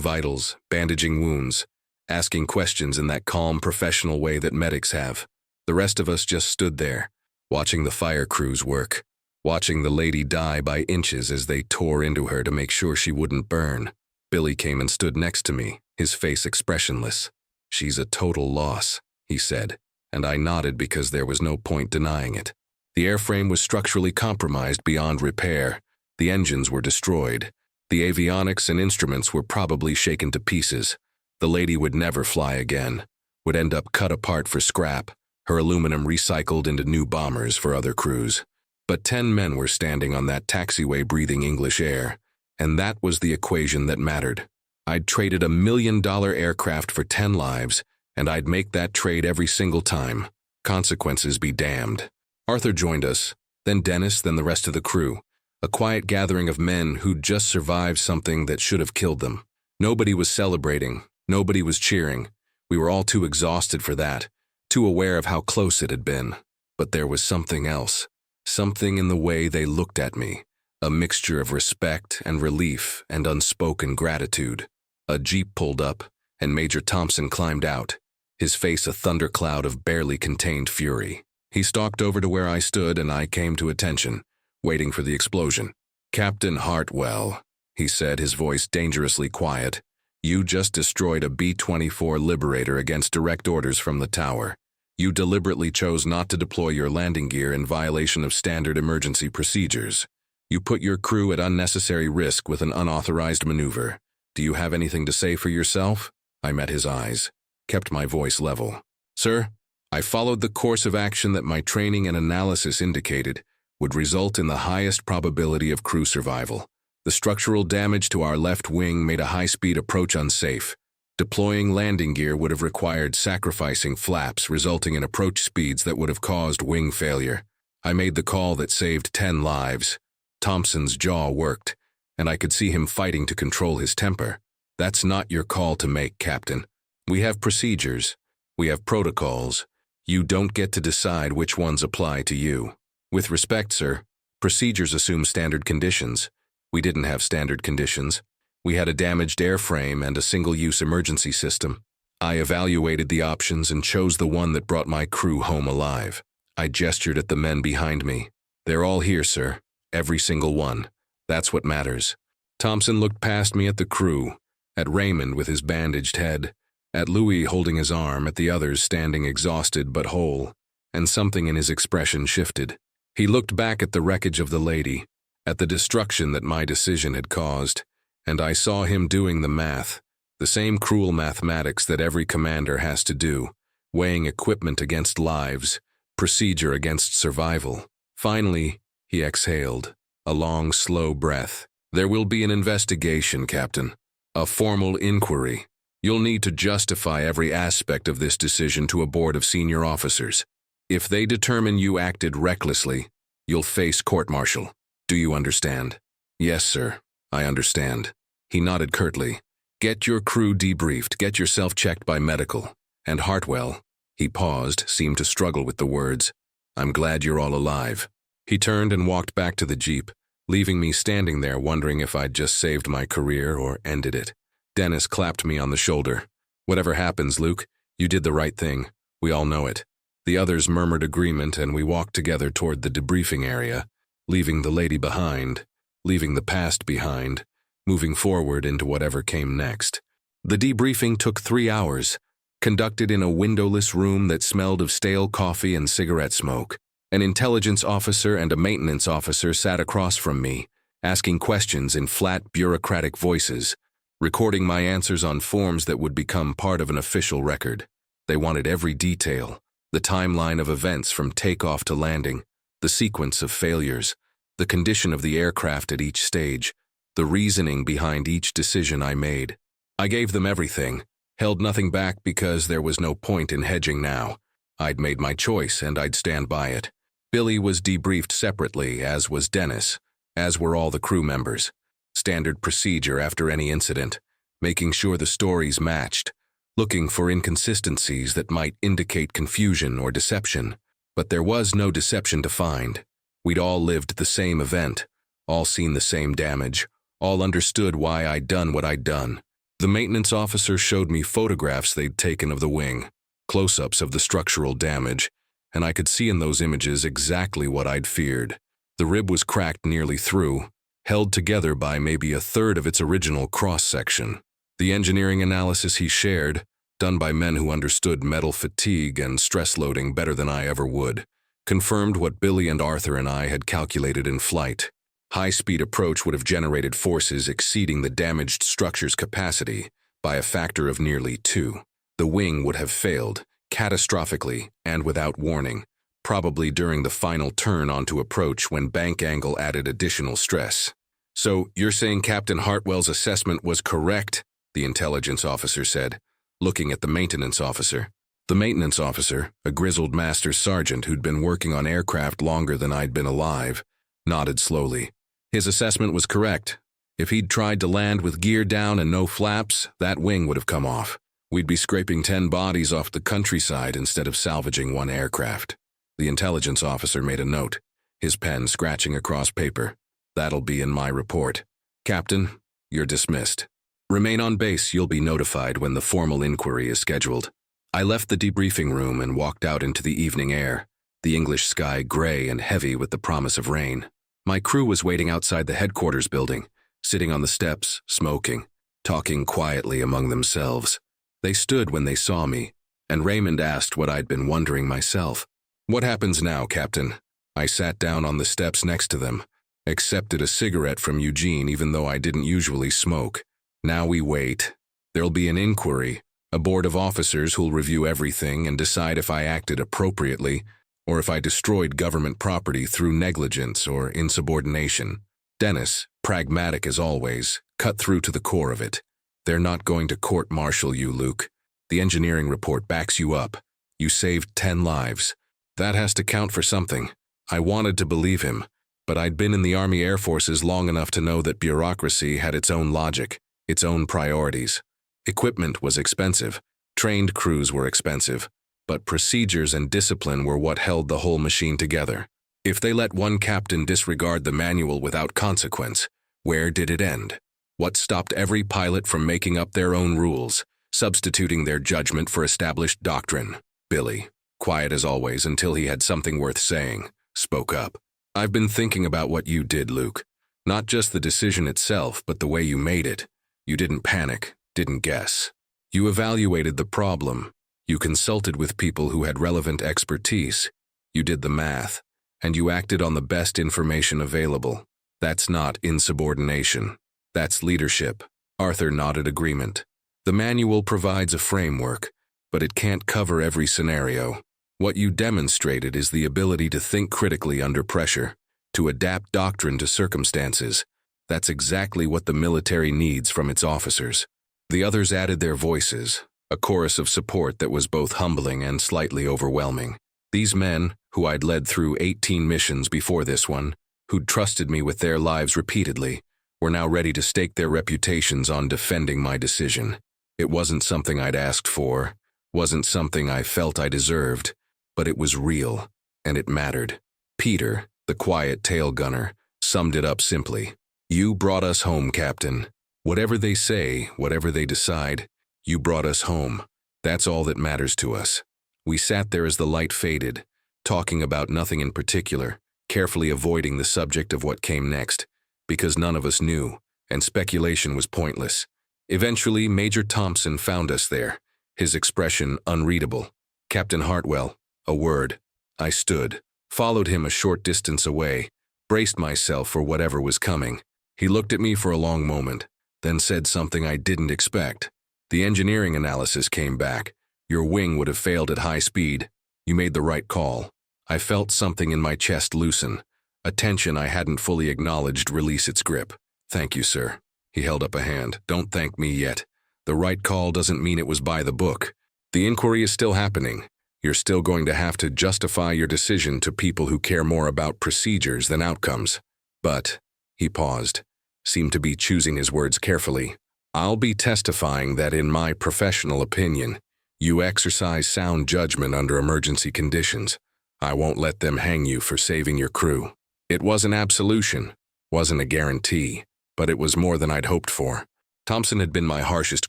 vitals, bandaging wounds, asking questions in that calm, professional way that medics have. The rest of us just stood there, watching the fire crews work, watching the lady die by inches as they tore into her to make sure she wouldn't burn. Billy came and stood next to me, his face expressionless. "She's a total loss," he said, and I nodded because there was no point denying it. The airframe was structurally compromised beyond repair. The engines were destroyed. The avionics and instruments were probably shaken to pieces. The lady would never fly again, would end up cut apart for scrap, her aluminum recycled into new bombers for other crews. But 10 men were standing on that taxiway breathing English air, and that was the equation that mattered. I'd traded $1 million aircraft for 10 lives, and I'd make that trade every single time. Consequences be damned. Arthur joined us, then Dennis, then the rest of the crew. A quiet gathering of men who'd just survived something that should have killed them. Nobody was celebrating, nobody was cheering. We were all too exhausted for that, too aware of how close it had been. But there was something else. Something in the way they looked at me, a mixture of respect and relief and unspoken gratitude. A jeep pulled up, and Major Thompson climbed out, his face a thundercloud of barely contained fury. He stalked over to where I stood, and I came to attention, waiting for the explosion. "Captain Hartwell," he said, his voice dangerously quiet, "you just destroyed a B-24 Liberator against direct orders from the tower. You deliberately chose not to deploy your landing gear in violation of standard emergency procedures. You put your crew at unnecessary risk with an unauthorized maneuver. Do you have anything to say for yourself?" I met his eyes, kept my voice level. "Sir, I followed the course of action that my training and analysis indicated would result in the highest probability of crew survival. The structural damage to our left wing made a high-speed approach unsafe. Deploying landing gear would have required sacrificing flaps, resulting in approach speeds that would have caused wing failure. I made the call that saved 10 lives. Thompson's jaw worked, and I could see him fighting to control his temper. That's not your call to make, Captain. We have procedures. We have protocols. You don't get to decide which ones apply to you. With respect, sir, procedures assume standard conditions. We didn't have standard conditions. We had a damaged airframe and a single-use emergency system. I evaluated the options and chose the one that brought my crew home alive. I gestured at the men behind me. "They're all here, sir. Every single one. That's what matters. Thompson looked past me at the crew, at Raymond with his bandaged head, at Louis holding his arm, at the others standing exhausted but whole, and something in his expression shifted. He looked back at the wreckage of the lady, at the destruction that my decision had caused, and I saw him doing the math, the same cruel mathematics that every commander has to do, weighing equipment against lives, procedure against survival. Finally, he exhaled, a long, slow breath. There will be an investigation, Captain. A formal inquiry. You'll need to justify every aspect of this decision to a board of senior officers. If they determine you acted recklessly, you'll face court-martial. Do you understand? Yes, sir. I understand. He nodded curtly. Get your crew debriefed. Get yourself checked by medical. And Hartwell. He paused, seemed to struggle with the words. I'm glad you're all alive. He turned and walked back to the jeep, leaving me standing there wondering if I'd just saved my career or ended it. Dennis clapped me on the shoulder. Whatever happens, Luke, you did the right thing. We all know it. The others murmured agreement and we walked together toward the debriefing area, leaving the lady behind, leaving the past behind, moving forward into whatever came next. The debriefing took 3 hours, conducted in a windowless room that smelled of stale coffee and cigarette smoke. An intelligence officer and a maintenance officer sat across from me, asking questions in flat, bureaucratic voices, recording my answers on forms that would become part of an official record. They wanted every detail, the timeline of events from takeoff to landing, the sequence of failures, the condition of the aircraft at each stage, the reasoning behind each decision I made. I gave them everything, held nothing back because there was no point in hedging now. I'd made my choice and I'd stand by it. Billy was debriefed separately, as was Dennis, as were all the crew members. Standard procedure after any incident, making sure the stories matched, looking for inconsistencies that might indicate confusion or deception. But there was no deception to find. We'd all lived the same event, all seen the same damage, all understood why I'd done what I'd done. The maintenance officer showed me photographs they'd taken of the wing, close-ups of the structural damage, and I could see in those images exactly what I'd feared. The rib was cracked nearly through, held together by maybe a third of its original cross-section. The engineering analysis he shared, done by men who understood metal fatigue and stress loading better than I ever would, confirmed what Billy and Arthur and I had calculated in flight. High-speed approach would have generated forces exceeding the damaged structure's capacity by a factor of nearly 2. The wing would have failed, catastrophically and without warning, probably during the final turn onto approach when bank angle added additional stress. So, you're saying Captain Hartwell's assessment was correct? The intelligence officer said, looking at the maintenance officer. The maintenance officer, a grizzled master sergeant who'd been working on aircraft longer than I'd been alive, nodded slowly. His assessment was correct. If he'd tried to land with gear down and no flaps, that wing would have come off. We'd be scraping 10 bodies off the countryside instead of salvaging 1 aircraft. The intelligence officer made a note, his pen scratching across paper. That'll be in my report. Captain, you're dismissed. Remain on base. You'll be notified when the formal inquiry is scheduled. I left the debriefing room and walked out into the evening air, the English sky gray and heavy with the promise of rain. My crew was waiting outside the headquarters building, sitting on the steps, smoking, talking quietly among themselves. They stood when they saw me, and Raymond asked what I'd been wondering myself. What happens now, Captain? I sat down on the steps next to them, accepted a cigarette from Eugene even though I didn't usually smoke. Now we wait. There'll be an inquiry, a board of officers who'll review everything and decide if I acted appropriately or if I destroyed government property through negligence or insubordination. Dennis, pragmatic as always, cut through to the core of it. They're not going to court-martial you, Luke. The engineering report backs you up. You saved 10 lives. That has to count for something. I wanted to believe him, but I'd been in the Army Air Forces long enough to know that bureaucracy had its own logic, its own priorities. Equipment was expensive. Trained crews were expensive. But procedures and discipline were what held the whole machine together. If they let one captain disregard the manual without consequence, where did it end? What stopped every pilot from making up their own rules, substituting their judgment for established doctrine? Billy, quiet as always until he had something worth saying, spoke up. I've been thinking about what you did, Luke. Not just the decision itself, but the way you made it. You didn't panic, didn't guess. You evaluated the problem. You consulted with people who had relevant expertise. You did the math, and you acted on the best information available. That's not insubordination. That's leadership. Arthur nodded agreement. The manual provides a framework, but it can't cover every scenario. What you demonstrated is the ability to think critically under pressure, to adapt doctrine to circumstances. That's exactly what the military needs from its officers. The others added their voices, a chorus of support that was both humbling and slightly overwhelming. These men, who I'd led through 18 missions before this one, who'd trusted me with their lives repeatedly, were now ready to stake their reputations on defending my decision. It wasn't something I'd asked for, wasn't something I felt I deserved, but it was real, and it mattered. Peter, the quiet tail gunner, summed it up simply. You brought us home, Captain. Whatever they say, whatever they decide, you brought us home. That's all that matters to us. We sat there as the light faded, talking about nothing in particular, carefully avoiding the subject of what came next, because none of us knew, and speculation was pointless. Eventually, Major Thompson found us there, his expression unreadable. Captain Hartwell, a word. I stood, followed him a short distance away, braced myself for whatever was coming. He looked at me for a long moment, then said something I didn't expect. The engineering analysis came back. Your wing would have failed at high speed. You made the right call. I felt something in my chest loosen, a tension I hadn't fully acknowledged release its grip. Thank you, sir. He held up a hand. Don't thank me yet. The right call doesn't mean it was by the book. The inquiry is still happening. You're still going to have to justify your decision to people who care more about procedures than outcomes. But, he paused, seemed to be choosing his words carefully. I'll be testifying that in my professional opinion, you exercise sound judgment under emergency conditions. I won't let them hang you for saving your crew. It wasn't absolution, wasn't a guarantee, but it was more than I'd hoped for. Thompson had been my harshest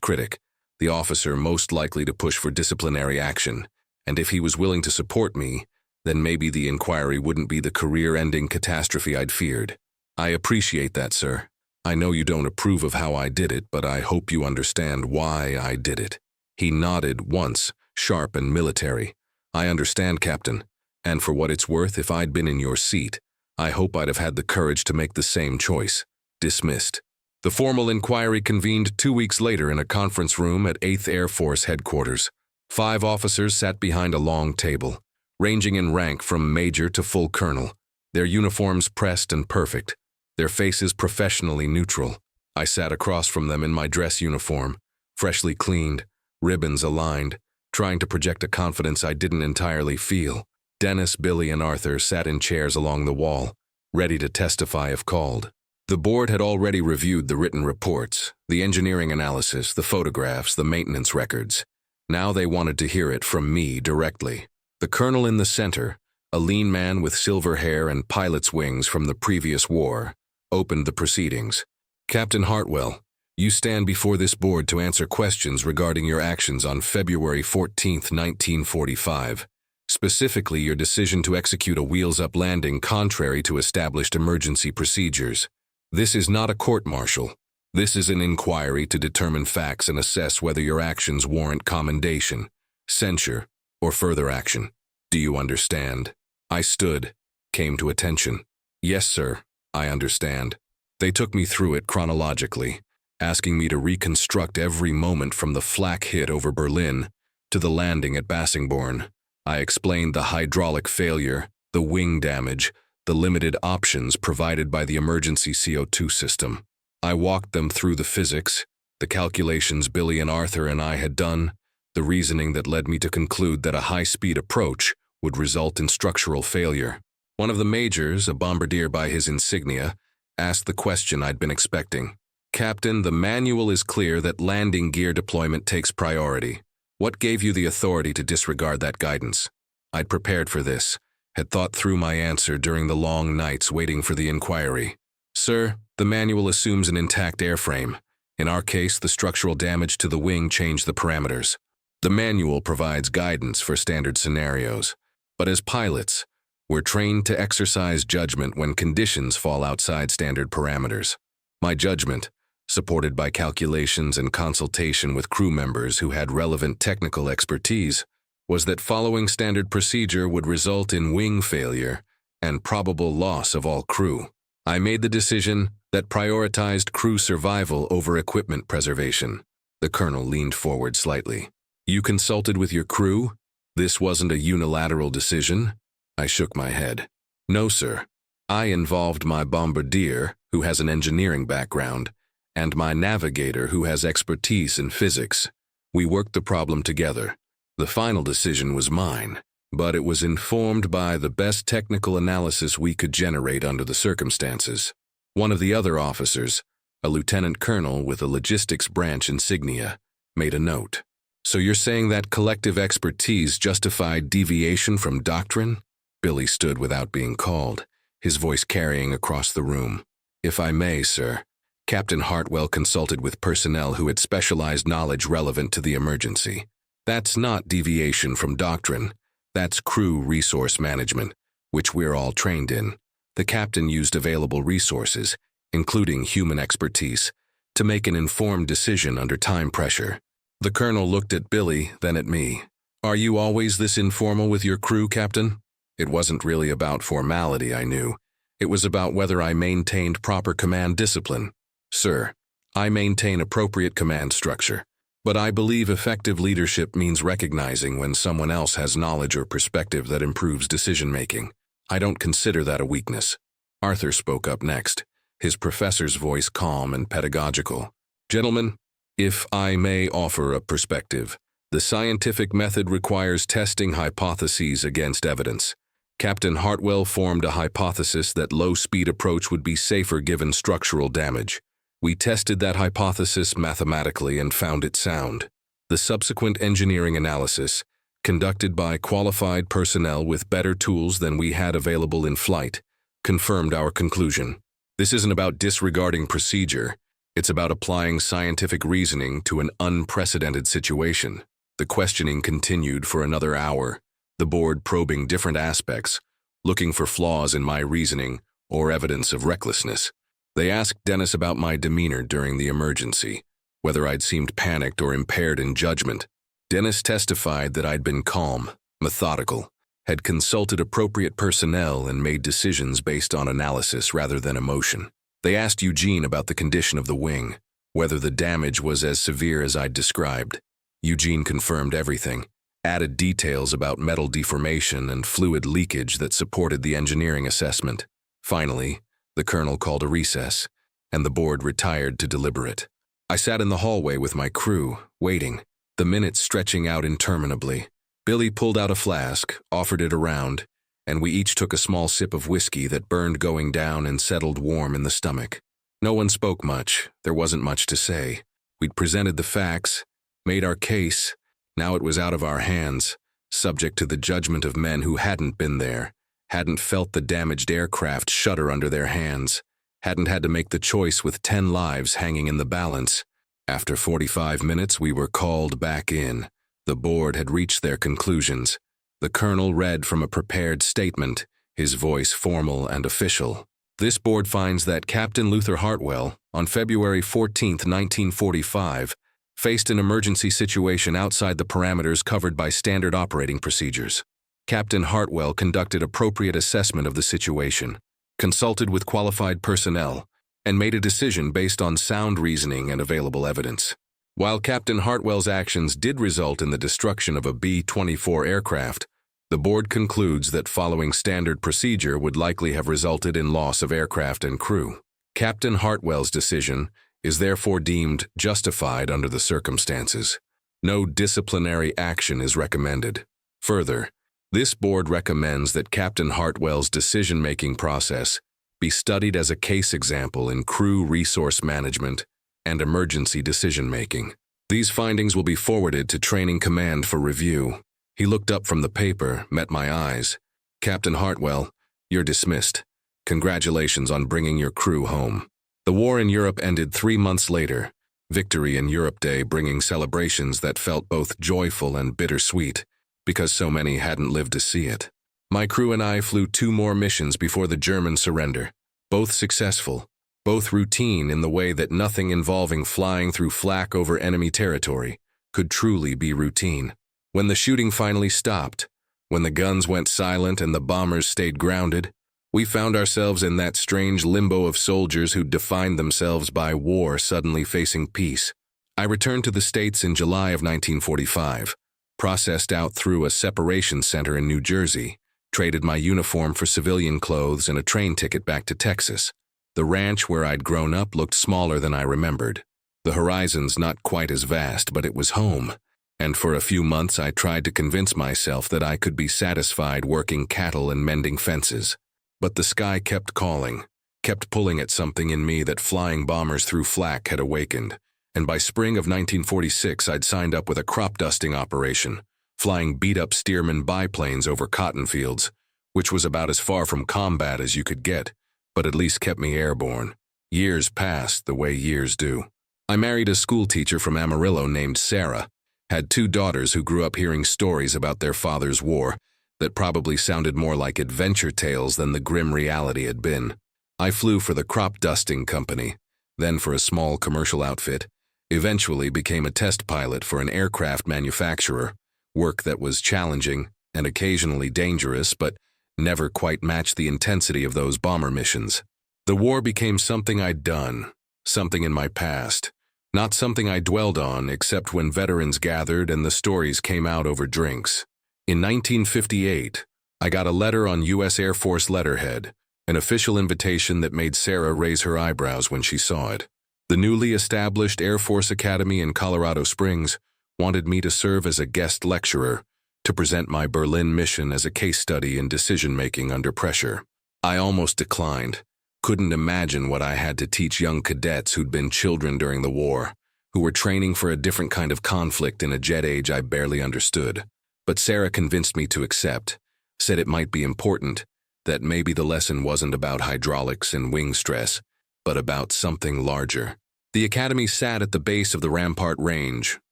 critic, the officer most likely to push for disciplinary action, and if he was willing to support me, then maybe the inquiry wouldn't be the career-ending catastrophe I'd feared. I appreciate that, sir. I know you don't approve of how I did it, but I hope you understand why I did it. He nodded once, sharp and military. I understand, Captain. And for what it's worth, if I'd been in your seat, I hope I'd have had the courage to make the same choice. Dismissed. The formal inquiry convened 2 weeks later in a conference room at 8th Air Force Headquarters. 5 officers sat behind a long table, ranging in rank from major to full colonel, their uniforms pressed and perfect, their faces professionally neutral. I sat across from them in my dress uniform, freshly cleaned, ribbons aligned, trying to project a confidence I didn't entirely feel. Dennis, Billy, and Arthur sat in chairs along the wall, ready to testify if called. The board had already reviewed the written reports, the engineering analysis, the photographs, the maintenance records. Now they wanted to hear it from me directly. The colonel in the center, a lean man with silver hair and pilot's wings from the previous war, opened the proceedings. Captain Hartwell, you stand before this board to answer questions regarding your actions on February 14, 1945. Specifically, your decision to execute a wheels-up landing contrary to established emergency procedures. This is not a court-martial. This is an inquiry to determine facts and assess whether your actions warrant commendation, censure, or further action. Do you understand? I stood, came to attention. Yes, sir, I understand. They took me through it chronologically, asking me to reconstruct every moment from the flak hit over Berlin to the landing at Bassingbourn. I explained the hydraulic failure, the wing damage, the limited options provided by the emergency CO2 system. I walked them through the physics, the calculations Billy and Arthur and I had done, the reasoning that led me to conclude that a high-speed approach would result in structural failure. One of the majors, a bombardier by his insignia, asked the question I'd been expecting. Captain, the manual is clear that landing gear deployment takes priority. What gave you the authority to disregard that guidance? I'd prepared for this, had thought through my answer during the long nights waiting for the inquiry. Sir, the manual assumes an intact airframe. In our case, the structural damage to the wing changed the parameters. The manual provides guidance for standard scenarios. But as pilots, We're trained to exercise judgment when conditions fall outside standard parameters. My judgment, supported by calculations and consultation with crew members who had relevant technical expertise, was that following standard procedure would result in wing failure and probable loss of all crew. I made the decision that prioritized crew survival over equipment preservation. The colonel leaned forward slightly. You consulted with your crew? This wasn't a unilateral decision? I shook my head. No, sir. I involved my bombardier, who has an engineering background, and my navigator, who has expertise in physics. We worked the problem together. The final decision was mine, but it was informed by the best technical analysis we could generate under the circumstances. One of the other officers, a lieutenant colonel with a logistics branch insignia, made a note. So you're saying that collective expertise justified deviation from doctrine? Billy stood without being called, his voice carrying across the room. If I may, sir, Captain Hartwell consulted with personnel who had specialized knowledge relevant to the emergency. That's not deviation from doctrine. That's crew resource management, which we're all trained in. The captain used available resources, including human expertise, to make an informed decision under time pressure. The colonel looked at Billy, then at me. Are you always this informal with your crew, Captain? It wasn't really about formality, I knew. It was about whether I maintained proper command discipline. Sir, I maintain appropriate command structure, but I believe effective leadership means recognizing when someone else has knowledge or perspective that improves decision-making. I don't consider that a weakness. Arthur spoke up next, his professor's voice calm and pedagogical. Gentlemen, if I may offer a perspective, the scientific method requires testing hypotheses against evidence. Captain Hartwell formed a hypothesis that low-speed approach would be safer given structural damage. We tested that hypothesis mathematically and found it sound. The subsequent engineering analysis, conducted by qualified personnel with better tools than we had available in flight, confirmed our conclusion. This isn't about disregarding procedure. It's about applying scientific reasoning to an unprecedented situation. The questioning continued for another hour, the board probing different aspects, looking for flaws in my reasoning or evidence of recklessness. They asked Dennis about my demeanor during the emergency, whether I'd seemed panicked or impaired in judgment. Dennis testified that I'd been calm, methodical, had consulted appropriate personnel and made decisions based on analysis rather than emotion. They asked Eugene about the condition of the wing, whether the damage was as severe as I'd described. Eugene confirmed everything, added details about metal deformation and fluid leakage that supported the engineering assessment. Finally, the colonel called a recess, and the board retired to deliberate. I sat in the hallway with my crew, waiting, the minutes stretching out interminably. Billy pulled out a flask, offered it around, and we each took a small sip of whiskey that burned going down and settled warm in the stomach. No one spoke much. There wasn't much to say. We'd presented the facts, made our case. Now it was out of our hands, subject to the judgment of men who hadn't been there, hadn't felt the damaged aircraft shudder under their hands, hadn't had to make the choice with 10 lives hanging in the balance. After 45 minutes, we were called back in. The board had reached their conclusions. The colonel read from a prepared statement, his voice formal and official. This board finds that Captain Luther Hartwell, on February 14, 1945, faced an emergency situation outside the parameters covered by standard operating procedures. Captain Hartwell conducted appropriate assessment of the situation, consulted with qualified personnel, and made a decision based on sound reasoning and available evidence. While Captain Hartwell's actions did result in the destruction of a B-24 aircraft, the board concludes that following standard procedure would likely have resulted in loss of aircraft and crew. Captain Hartwell's decision is therefore deemed justified under the circumstances. No disciplinary action is recommended. Further, this board recommends that Captain Hartwell's decision-making process be studied as a case example in crew resource management and emergency decision-making. These findings will be forwarded to Training Command for review. He looked up from the paper, met my eyes. Captain Hartwell, you're dismissed. Congratulations on bringing your crew home. The war in Europe ended 3 months later, Victory in Europe Day bringing celebrations that felt both joyful and bittersweet, because so many hadn't lived to see it. My crew and I flew 2 more missions before the German surrender, both successful, both routine in the way that nothing involving flying through flak over enemy territory could truly be routine. When the shooting finally stopped, when the guns went silent and the bombers stayed grounded, we found ourselves in that strange limbo of soldiers who'd defined themselves by war suddenly facing peace. I returned to the States in July of 1945, processed out through a separation center in New Jersey, traded my uniform for civilian clothes and a train ticket back to Texas. The ranch where I'd grown up looked smaller than I remembered. The horizons not quite as vast, but it was home. And for a few months I tried to convince myself that I could be satisfied working cattle and mending fences. But the sky kept calling, kept pulling at something in me that flying bombers through flak had awakened. And by spring of 1946 I'd signed up with a crop dusting operation, flying beat-up Stearman biplanes over cotton fields, which was about as far from combat as you could get, but at least kept me airborne. Years passed the way years do. I married a schoolteacher from Amarillo named Sarah, had 2 daughters who grew up hearing stories about their father's war that probably sounded more like adventure tales than the grim reality had been. I flew for the crop dusting company, then for a small commercial outfit, eventually became a test pilot for an aircraft manufacturer, work that was challenging and occasionally dangerous, but never quite matched the intensity of those bomber missions. The war became something I'd done, something in my past, not something I dwelled on except when veterans gathered and the stories came out over drinks. In 1958, I got a letter on U.S. Air Force letterhead, an official invitation that made Sarah raise her eyebrows when she saw it. The newly established Air Force Academy in Colorado Springs wanted me to serve as a guest lecturer, to present my Berlin mission as a case study in decision-making under pressure. I almost declined. Couldn't imagine what I had to teach young cadets who'd been children during the war, who were training for a different kind of conflict in a jet age I barely understood. But Sarah convinced me to accept, said it might be important, that maybe the lesson wasn't about hydraulics and wing stress, but about something larger. The academy sat at the base of the Rampart Range,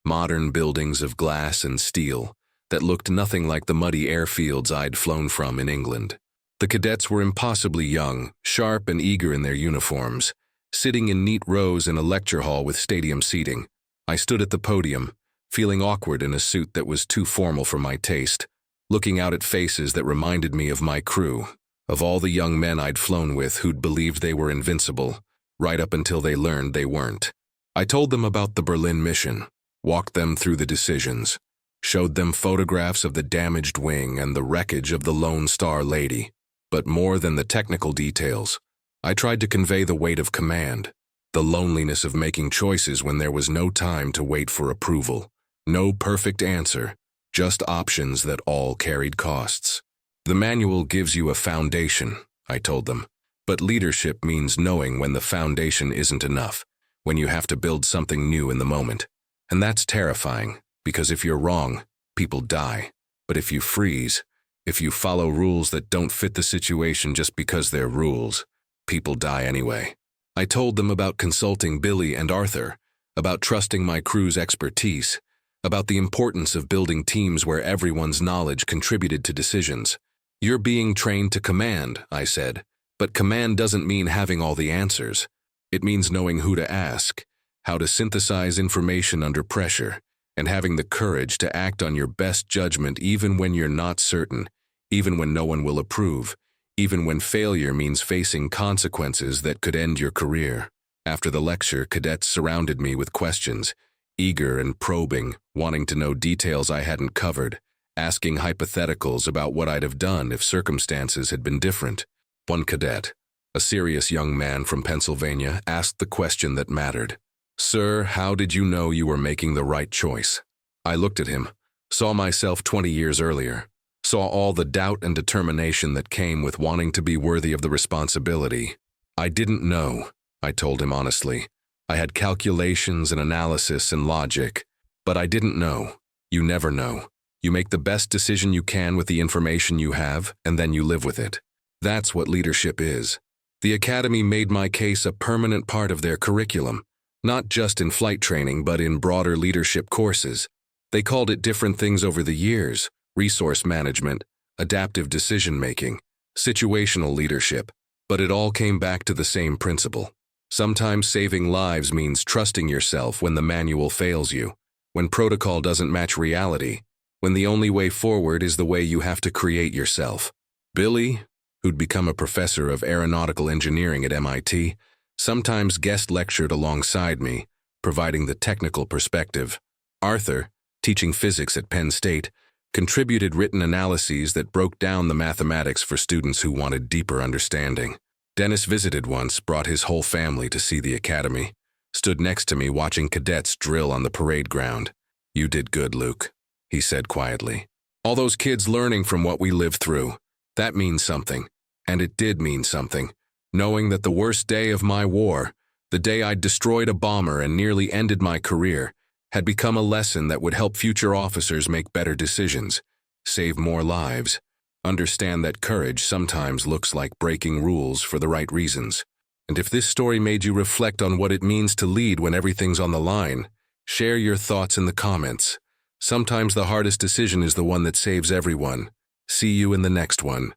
modern buildings of glass and steel that looked nothing like the muddy airfields I'd flown from in England. The cadets were impossibly young, sharp and eager in their uniforms, sitting in neat rows in a lecture hall with stadium seating. I stood at the podium, feeling awkward in a suit that was too formal for my taste, looking out at faces that reminded me of my crew, of all the young men I'd flown with who'd believed they were invincible, right up until they learned they weren't. I told them about the Berlin mission, walked them through the decisions, showed them photographs of the damaged wing and the wreckage of the Lone Star Lady. But more than the technical details, I tried to convey the weight of command, the loneliness of making choices when there was no time to wait for approval, no perfect answer, just options that all carried costs. The manual gives you a foundation, I told them, but leadership means knowing when the foundation isn't enough, when you have to build something new in the moment. And that's terrifying, because if you're wrong, people die. But if you freeze, if you follow rules that don't fit the situation just because they're rules, people die anyway. I told them about consulting Billy and Arthur, about trusting my crew's expertise, about the importance of building teams where everyone's knowledge contributed to decisions. You're being trained to command, I said, but command doesn't mean having all the answers. It means knowing who to ask, how to synthesize information under pressure, and having the courage to act on your best judgment even when you're not certain, even when no one will approve, even when failure means facing consequences that could end your career. After the lecture, cadets surrounded me with questions, eager and probing, wanting to know details I hadn't covered, asking hypotheticals about what I'd have done if circumstances had been different. One cadet, a serious young man from Pennsylvania, asked the question that mattered. "Sir, how did you know you were making the right choice?" I looked at him, saw myself 20 years earlier, saw all the doubt and determination that came with wanting to be worthy of the responsibility. I didn't know, I told him honestly. I had calculations and analysis and logic, but I didn't know. You never know. You make the best decision you can with the information you have, and then you live with it. That's what leadership is. The Academy made my case a permanent part of their curriculum, not just in flight training, but in broader leadership courses. They called it different things over the years: resource management, adaptive decision-making, situational leadership, but it all came back to the same principle. Sometimes saving lives means trusting yourself when the manual fails you, when protocol doesn't match reality, when the only way forward is the way you have to create yourself. Billy, who'd become a professor of aeronautical engineering at MIT, sometimes guest lectured alongside me, providing the technical perspective. Arthur, teaching physics at Penn State, contributed written analyses that broke down the mathematics for students who wanted deeper understanding. Dennis visited once, brought his whole family to see the academy, stood next to me watching cadets drill on the parade ground. "You did good, Luke," he said quietly. "All those kids learning from what we lived through. That means something, and it did mean something. Knowing that the worst day of my war, the day I'd destroyed a bomber and nearly ended my career, had become a lesson that would help future officers make better decisions, save more lives. Understand that courage sometimes looks like breaking rules for the right reasons. And if this story made you reflect on what it means to lead when everything's on the line, share your thoughts in the comments. Sometimes the hardest decision is the one that saves everyone. See you in the next one.